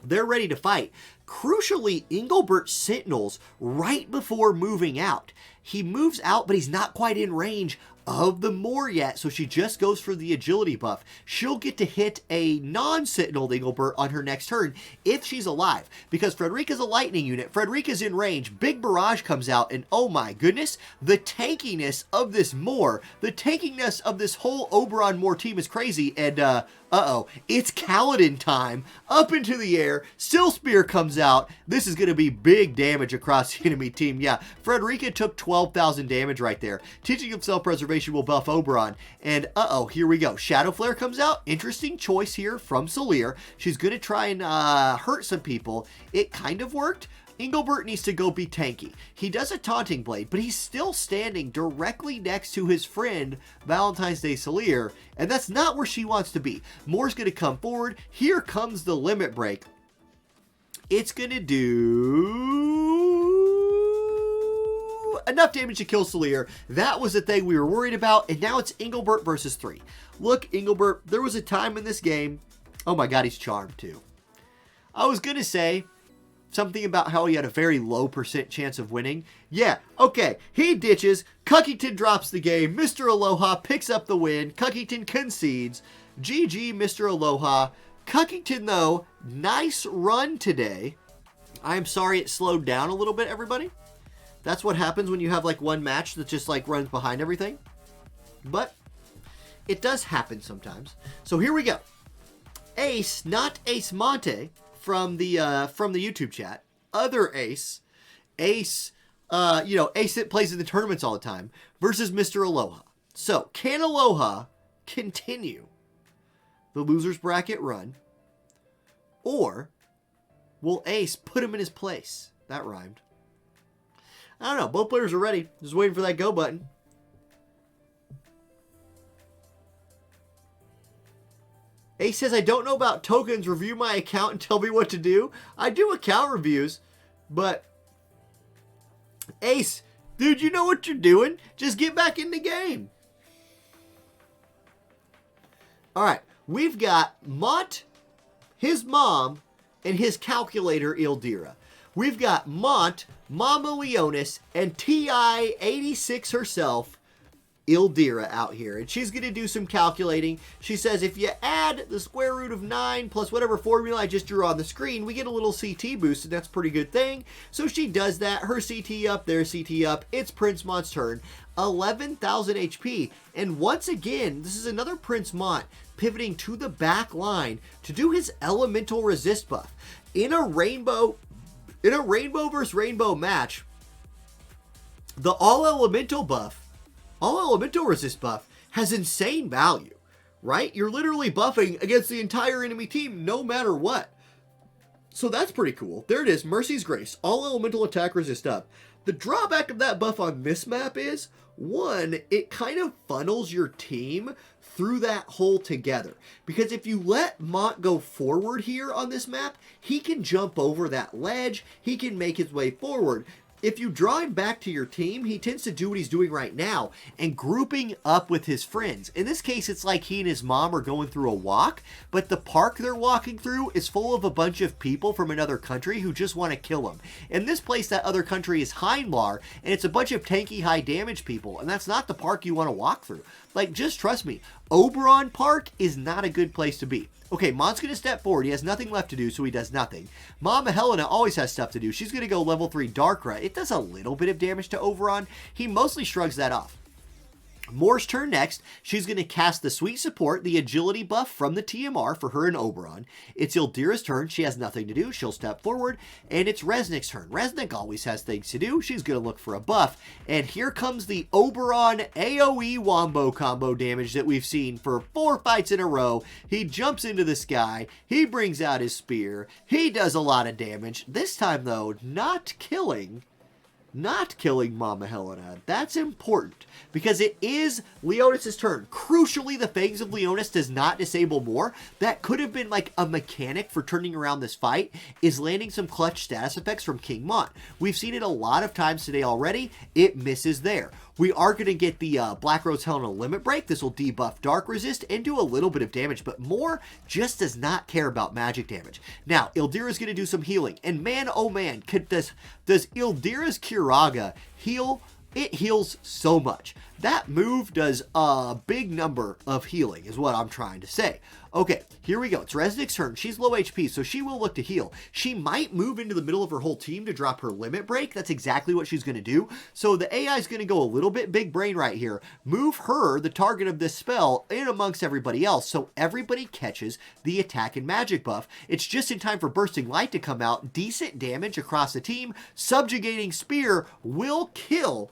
They're ready to fight. Crucially, Engelbert Sentinels right before moving out. He moves out, but he's not quite in range of the Moor yet, so she just goes for the agility buff. She'll get to hit a non-Sentinel Engelbert on her next turn if she's alive, because Frederica's a lightning unit. Frederica's in range. Big Barrage comes out, and oh my goodness, the tankiness of this Moor, the tankiness of this whole Oberon Moor team is crazy, and uh-oh, it's Kaladin time. Up into the air, Still Spear comes out. This is going to be big damage across the enemy team. Yeah, Frederica took 12,000 damage right there. Teaching of Self-Preservation will buff Oberon. And uh-oh, here we go. Shadow Flare comes out. Interesting choice here from Solier. She's going to try and hurt some people. It kind of worked. Engelbert needs to go be tanky. He does a Taunting Blade, but he's still standing directly next to his friend, Valentine's Day Solier, and that's not where she wants to be. Moore's going to come forward. Here comes the Limit Break. It's going to do enough damage to kill Solier. That was the thing we were worried about, and now it's Engelbert versus 3. Look, Engelbert, there was a time in this game, oh my god, he's charmed too. I was going to say something about how he had a very low % chance of winning. Yeah, okay. He ditches. Cuckington drops the game. Mr. Aloha picks up the win. Cuckington concedes. GG, Mr. Aloha. Cuckington, though, nice run today. I'm sorry it slowed down a little bit, everybody. That's what happens when you have like one match that just like runs behind everything. But it does happen sometimes. So here we go. Ace, not Ace Monte from the YouTube chat. Other Ace. Ace, Ace that plays in the tournaments all the time versus Mr. Aloha. So can Aloha continue the loser's bracket run, or will Ace put him in his place? That rhymed. I don't know. Both players are ready. Just waiting for that go button. Ace says, I don't know about tokens. Review my account and tell me what to do. I do account reviews, but Ace, dude, you know what you're doing. Just get back in the game. All right. We've got Mont, his mom, and his calculator, Ildira. We've got Mont, Mama Leonis, and TI-86 herself, Ildira, out here. And she's going to do some calculating. She says if you add the square root of 9 plus whatever formula I just drew on the screen, we get a little CT boost, and that's a pretty good thing. So she does that. Her CT up, their CT up. It's Prince Mont's turn. 11,000 HP. And once again, this is another Prince Mont pivoting to the back line to do his elemental resist buff. In a rainbow versus rainbow match, the all elemental resist buff has insane value, right? You're literally buffing against the entire enemy team no matter what. So that's pretty cool. There it is, Mercy's Grace, all elemental attack resist up. The drawback of that buff on this map is, one, it kind of funnels your team through that hole together. Because if you let Mont go forward here on this map, he can jump over that ledge, he can make his way forward. If you draw him back to your team, he tends to do what he's doing right now and grouping up with his friends. In this case, it's like he and his mom are going through a walk, but the park they're walking through is full of a bunch of people from another country who just want to kill him. In this place, that other country is Heinlar, and it's a bunch of tanky, high damage people, and that's not the park you want to walk through. Like, just trust me, Oberon Park is not a good place to be. Okay, Mont's going to step forward. He has nothing left to do, so he does nothing. Mama Helena always has stuff to do. She's going to go level 3 Darkra. It does a little bit of damage to Oberon. He mostly shrugs that off. Moore's turn next. She's going to cast the Sweet Support, the agility buff from the TMR for her and Oberon. It's Ildira's turn. She has nothing to do. She'll step forward. And it's Resnick's turn. Resnick always has things to do. She's going to look for a buff. And here comes the Oberon AoE Wombo combo damage that we've seen for 4 fights in a row. He jumps into the sky. He brings out his spear. He does a lot of damage. This time, though, not killing Mama Helena. That's important because it is Leonis' turn. Crucially, the Fangs of Leonis does not disable more. That could have been like a mechanic for turning around this fight, is landing some clutch status effects from King Mont. We've seen it a lot of times today already. It misses there. We are going to get the Black Rose Helena Limit Break. This will debuff Dark Resist and do a little bit of damage, but Moore just does not care about magic damage. Now, Ildira's going to do some healing, and man, oh man, does Ildira's Kiraga heal? It heals so much. That move does a big number of healing is what I'm trying to say. Okay, here we go. It's Resnick's turn. She's low HP, so she will look to heal. She might move into the middle of her whole team to drop her limit break. That's exactly what she's going to do. So the AI is going to go a little bit big brain right here. Move her, the target of this spell, in amongst everybody else, so everybody catches the attack and magic buff. It's just in time for Bursting Light to come out. Decent damage across the team. Subjugating Spear will kill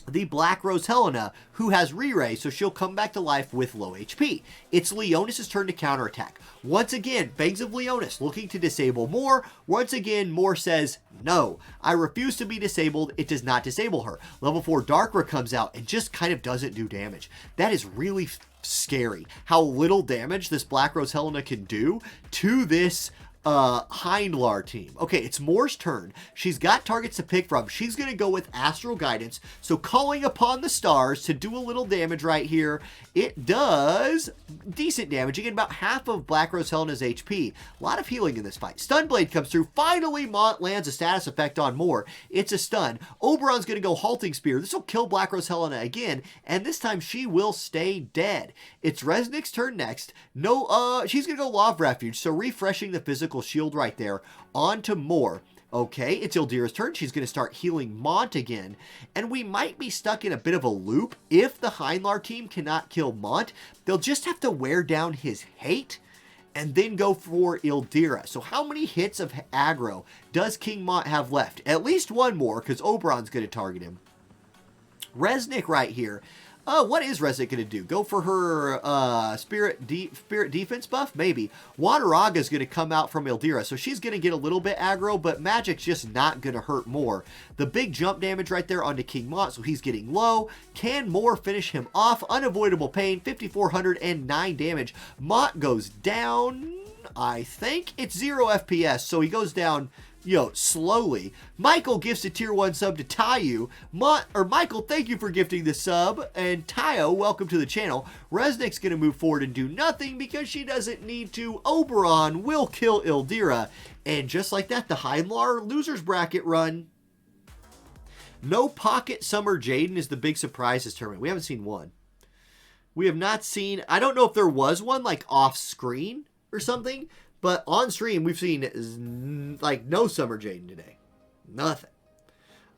the Black Rose Helena, who has re-ray, so she'll come back to life with low HP. It's Leonis' turn to counterattack. Once again, Fangs of Leonis looking to disable Moore. Once again, Moore says, no, I refuse to be disabled. It does not disable her. Level 4 Darkra comes out and just kind of doesn't do damage. That is really scary, how little damage this Black Rose Helena can do to this Heinlar team. Okay, it's Moore's turn. She's got targets to pick from. She's going to go with Astral Guidance. So calling upon the stars to do a little damage right here. It does decent damage. Again, about half of Black Rose Helena's HP. A lot of healing in this fight. Stun Blade comes through. Finally, Mont lands a status effect on Moore. It's a stun. Oberon's going to go Halting Spear. This will kill Black Rose Helena again, and this time she will stay dead. It's Resnick's turn next. No, she's going to go Law of Refuge, so refreshing the physical shield right there onto Moore. Okay, it's Ildira's turn. She's going to start healing Mont again, and we might be stuck in a bit of a loop. If the Heinlar team cannot kill Mont, they'll just have to wear down his hate and then go for Ildira. So how many hits of aggro does King Mont have left? At least one more, because Oberon's going to target him. Resnick right here. What is Resnick going to do? Go for her spirit defense buff? Maybe. Wateraga is going to come out from Ildira, so she's going to get a little bit aggro, but magic's just not going to hurt more. The big jump damage right there onto King Mont, so he's getting low. Can Moore finish him off? Unavoidable pain, 5,409 damage. Mont goes down, I think it's 0 FPS, so he goes down, slowly. Michael gifts a tier 1 sub to Tayu. Michael, thank you for gifting the sub. And Tayo, welcome to the channel. Resnick's going to move forward and do nothing because she doesn't need to. Oberon will kill Ildira. And just like that, the Heinlar losers bracket run. No Pocket Summer Jaden is the big surprise this tournament. We haven't seen one. We have not seen, I don't know if there was one like off screen or something. But on stream, we've seen, like, no Summer Jaden today. Nothing.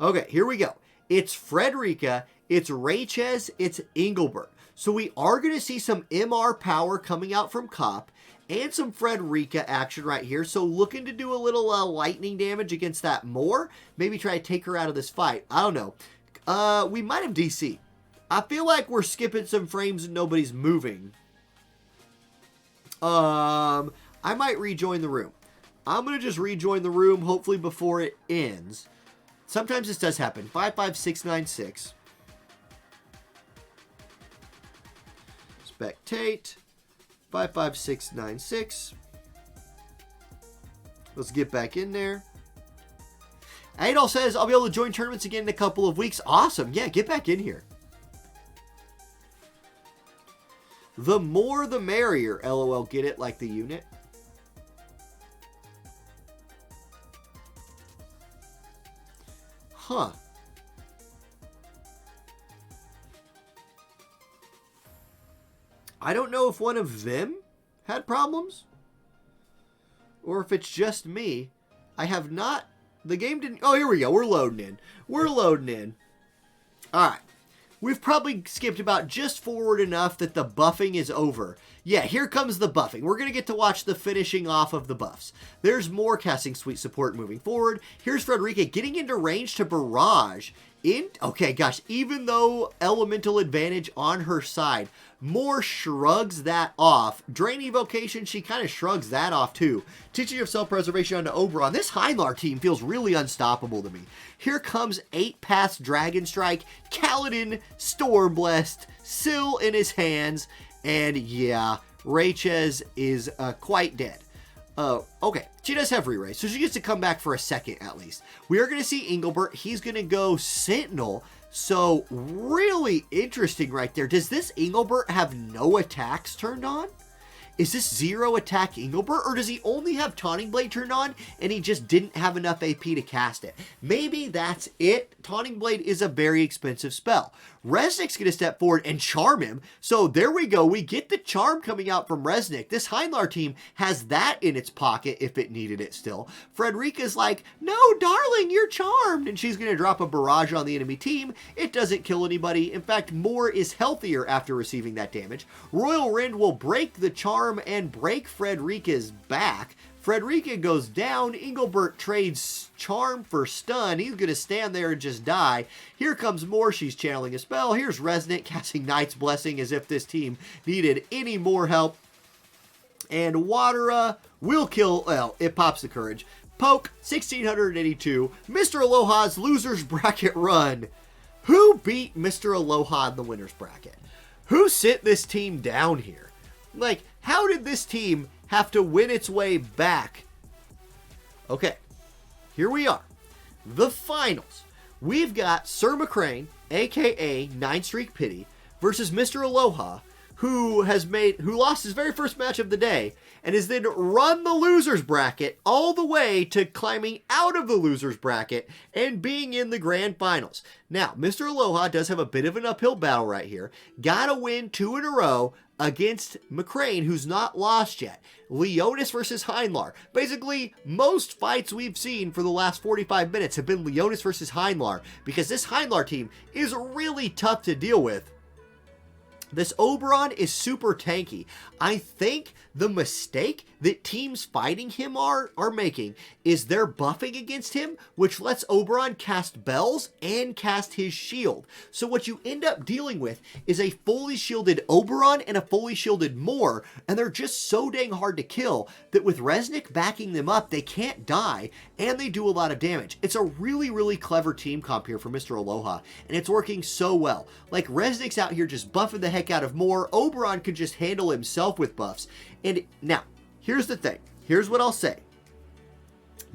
Okay, here we go. It's Frederica, it's Raychez, it's Engelbert. So we are going to see some MR power coming out from Cop and some Frederica action right here. So looking to do a little lightning damage against that Moore. Maybe try to take her out of this fight. I don't know. We might have DC. I feel like we're skipping some frames and nobody's moving. I might rejoin the room. I'm going to just rejoin the room, hopefully before it ends. Sometimes this does happen. 55696. Spectate. 55696. Let's get back in there. Adol says, I'll be able to join tournaments again in a couple of weeks. Awesome. Yeah, get back in here. The more the merrier. LOL, get it? Like the unit. Huh. I don't know if one of them had problems or if it's just me. I have not. The game didn't. Oh, here we go. We're loading in. We're loading in. All right. We've probably skipped about just forward enough that the buffing is over. Yeah, here comes the buffing. We're going to get to watch the finishing off of the buffs. There's more Casting Suite support moving forward. Here's Frederica getting into range to barrage. Okay, gosh, even though elemental advantage on her side, Moore shrugs that off. Drain Evocation, she kind of shrugs that off too. Teaching of self-preservation onto Oberon. This Heinlar team feels really unstoppable to me. Here comes 8 Paths Dragon Strike, Kaladin, Stormblessed, Syl in his hands, and yeah, Raychez is quite dead. Okay, she does have re-raise, so she gets to come back for a second at least. We are going to see Engelbert. He's going to go Sentinel, so really interesting right there. Does this Engelbert have no attacks turned on? Is this 0 attack Engelbert, or does he only have Taunting Blade turned on and he just didn't have enough AP to cast it? Maybe that's it. Taunting Blade is a very expensive spell. Resnick's going to step forward and charm him. So there we go. We get the charm coming out from Resnick. This Heinlar team has that in its pocket if it needed it still. Frederica's like, no, darling, you're charmed. And she's going to drop a barrage on the enemy team. It doesn't kill anybody. In fact, Moore is healthier after receiving that damage. Royal Rend will break the charm and break Frederica's back. Frederica goes down. Engelbert trades charm for stun. He's going to stand there and just die. Here comes Moore. She's channeling a spell. Here's Resnick casting Knight's Blessing as if this team needed any more help. And Watera will kill, well, it pops the courage. Poke, 1682. Mr. Aloha's losers bracket run. Who beat Mr. Aloha in the winners bracket? Who sent this team down here? Like, how did this team have to win its way back Okay, here we are. The finals. We've got Sir McCrane, aka 9-Streak Pity, versus Mr. Aloha, who lost his very first match of the day and has then run the losers bracket all the way to climbing out of the losers bracket and being in the grand finals. Now, Mr. Aloha does have a bit of an uphill battle right here. Gotta win 2 in a row against McCrane, who's not lost yet. Leonis versus Heinlar. Basically, most fights we've seen for the last 45 minutes have been Leonis versus Heinlar, because this Heinlar team is really tough to deal with. This Oberon is super tanky. I think the mistake that teams fighting him are making is they're buffing against him, which lets Oberon cast bells and cast his shield. So what you end up dealing with is a fully shielded Oberon and a fully shielded Moore, and they're just so dang hard to kill that with Resnick backing them up, they can't die, and they do a lot of damage. It's a really, really clever team comp here for Mr. Aloha, and it's working so well. Like, Resnick's out here just buffing the heck out of Moore. Oberon can just handle himself with buffs. And now, here's the thing. Here's what I'll say.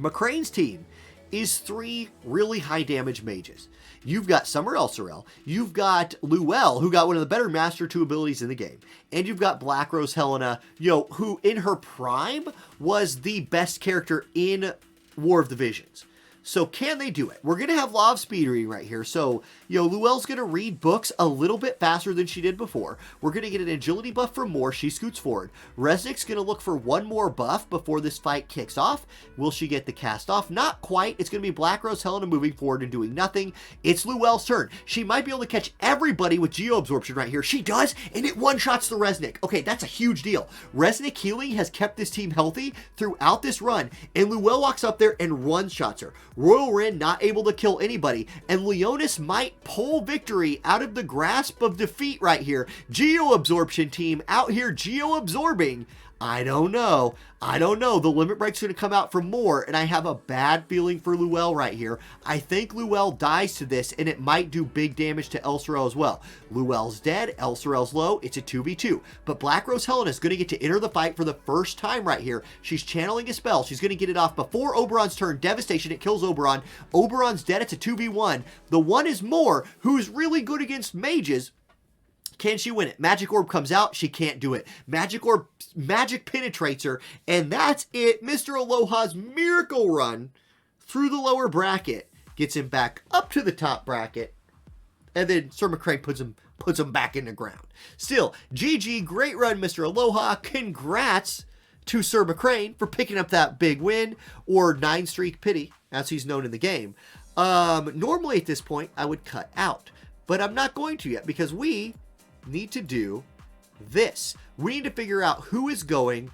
McCrane's team is 3 really high damage mages. You've got Summer Elsorel, you've got Luelle, who got one of the better Master 2 abilities in the game, and you've got Black Rose Helena, who in her prime was the best character in War of the Visions. So can they do it? We're going to have Law of Speed reading right here. So, Luelle's going to read books a little bit faster than she did before. We're going to get an agility buff from Moore. She scoots forward. Resnick's going to look for one more buff before this fight kicks off. Will she get the cast off? Not quite. It's going to be Black Rose Helena moving forward and doing nothing. It's Luelle's turn. She might be able to catch everybody with Geo Absorption right here. She does, and it one-shots the Resnick. Okay, that's a huge deal. Resnick healing has kept this team healthy throughout this run, and Luelle walks up there and one-shots her. Royal Ren not able to kill anybody, and Leonis might pull victory out of the grasp of defeat right here. Geo Absorption team out here Geo Absorbing. I don't know. The limit break's going to come out from Moore, and I have a bad feeling for Luelle right here. I think Luelle dies to this, and it might do big damage to Elsorel as well. Luelle's dead. Elsorel's low. It's a 2v2. But Black Rose Helena is going to get to enter the fight for the first time right here. She's channeling a spell. She's going to get it off before Oberon's turn. Devastation. It kills Oberon. Oberon's dead. It's a 2v1. The one is Moore, who's really good against mages. Can she win it? Magic Orb comes out. She can't do it. Magic Orb magic penetrates her. And that's it. Mr. Aloha's miracle run through the lower bracket gets him back up to the top bracket. And then Sir McCrane puts him back in the ground. Still, GG. Great run, Mr. Aloha. Congrats to Sir McCrane for picking up that big win. Or 9-Streak Pity, as he's known in the game. Normally at this point, I would cut out. But I'm not going to yet, because we need to do this. We need to figure out who is going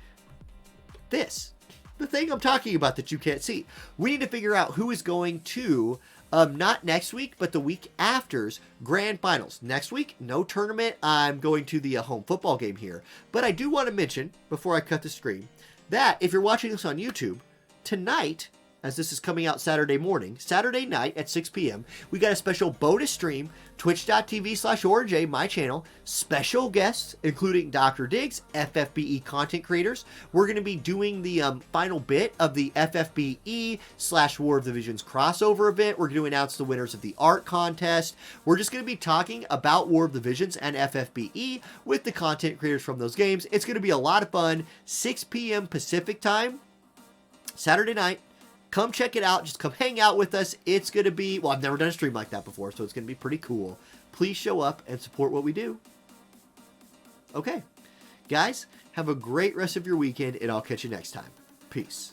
this. The thing I'm talking about that you can't see. We need to figure out who is going to, not next week, but the week after's grand finals. Next week, no tournament. I'm going to the home football game here. But I do want to mention, before I cut the screen, that if you're watching this on YouTube, tonight, as this is coming out Saturday morning, Saturday night at 6 p.m., we got a special bonus stream, twitch.tv/OrangeA, my channel, special guests, including Dr. Diggs, FFBE content creators. We're going to be doing the final bit of the FFBE/War of the Visions crossover event. We're going to announce the winners of the art contest. We're just going to be talking about War of the Visions and FFBE with the content creators from those games. It's going to be a lot of fun. 6 p.m. Pacific time, Saturday night. Come check it out. Just come hang out with us. It's going to be, well, I've never done a stream like that before, so it's going to be pretty cool. Please show up and support what we do. Okay. Guys, have a great rest of your weekend, and I'll catch you next time. Peace.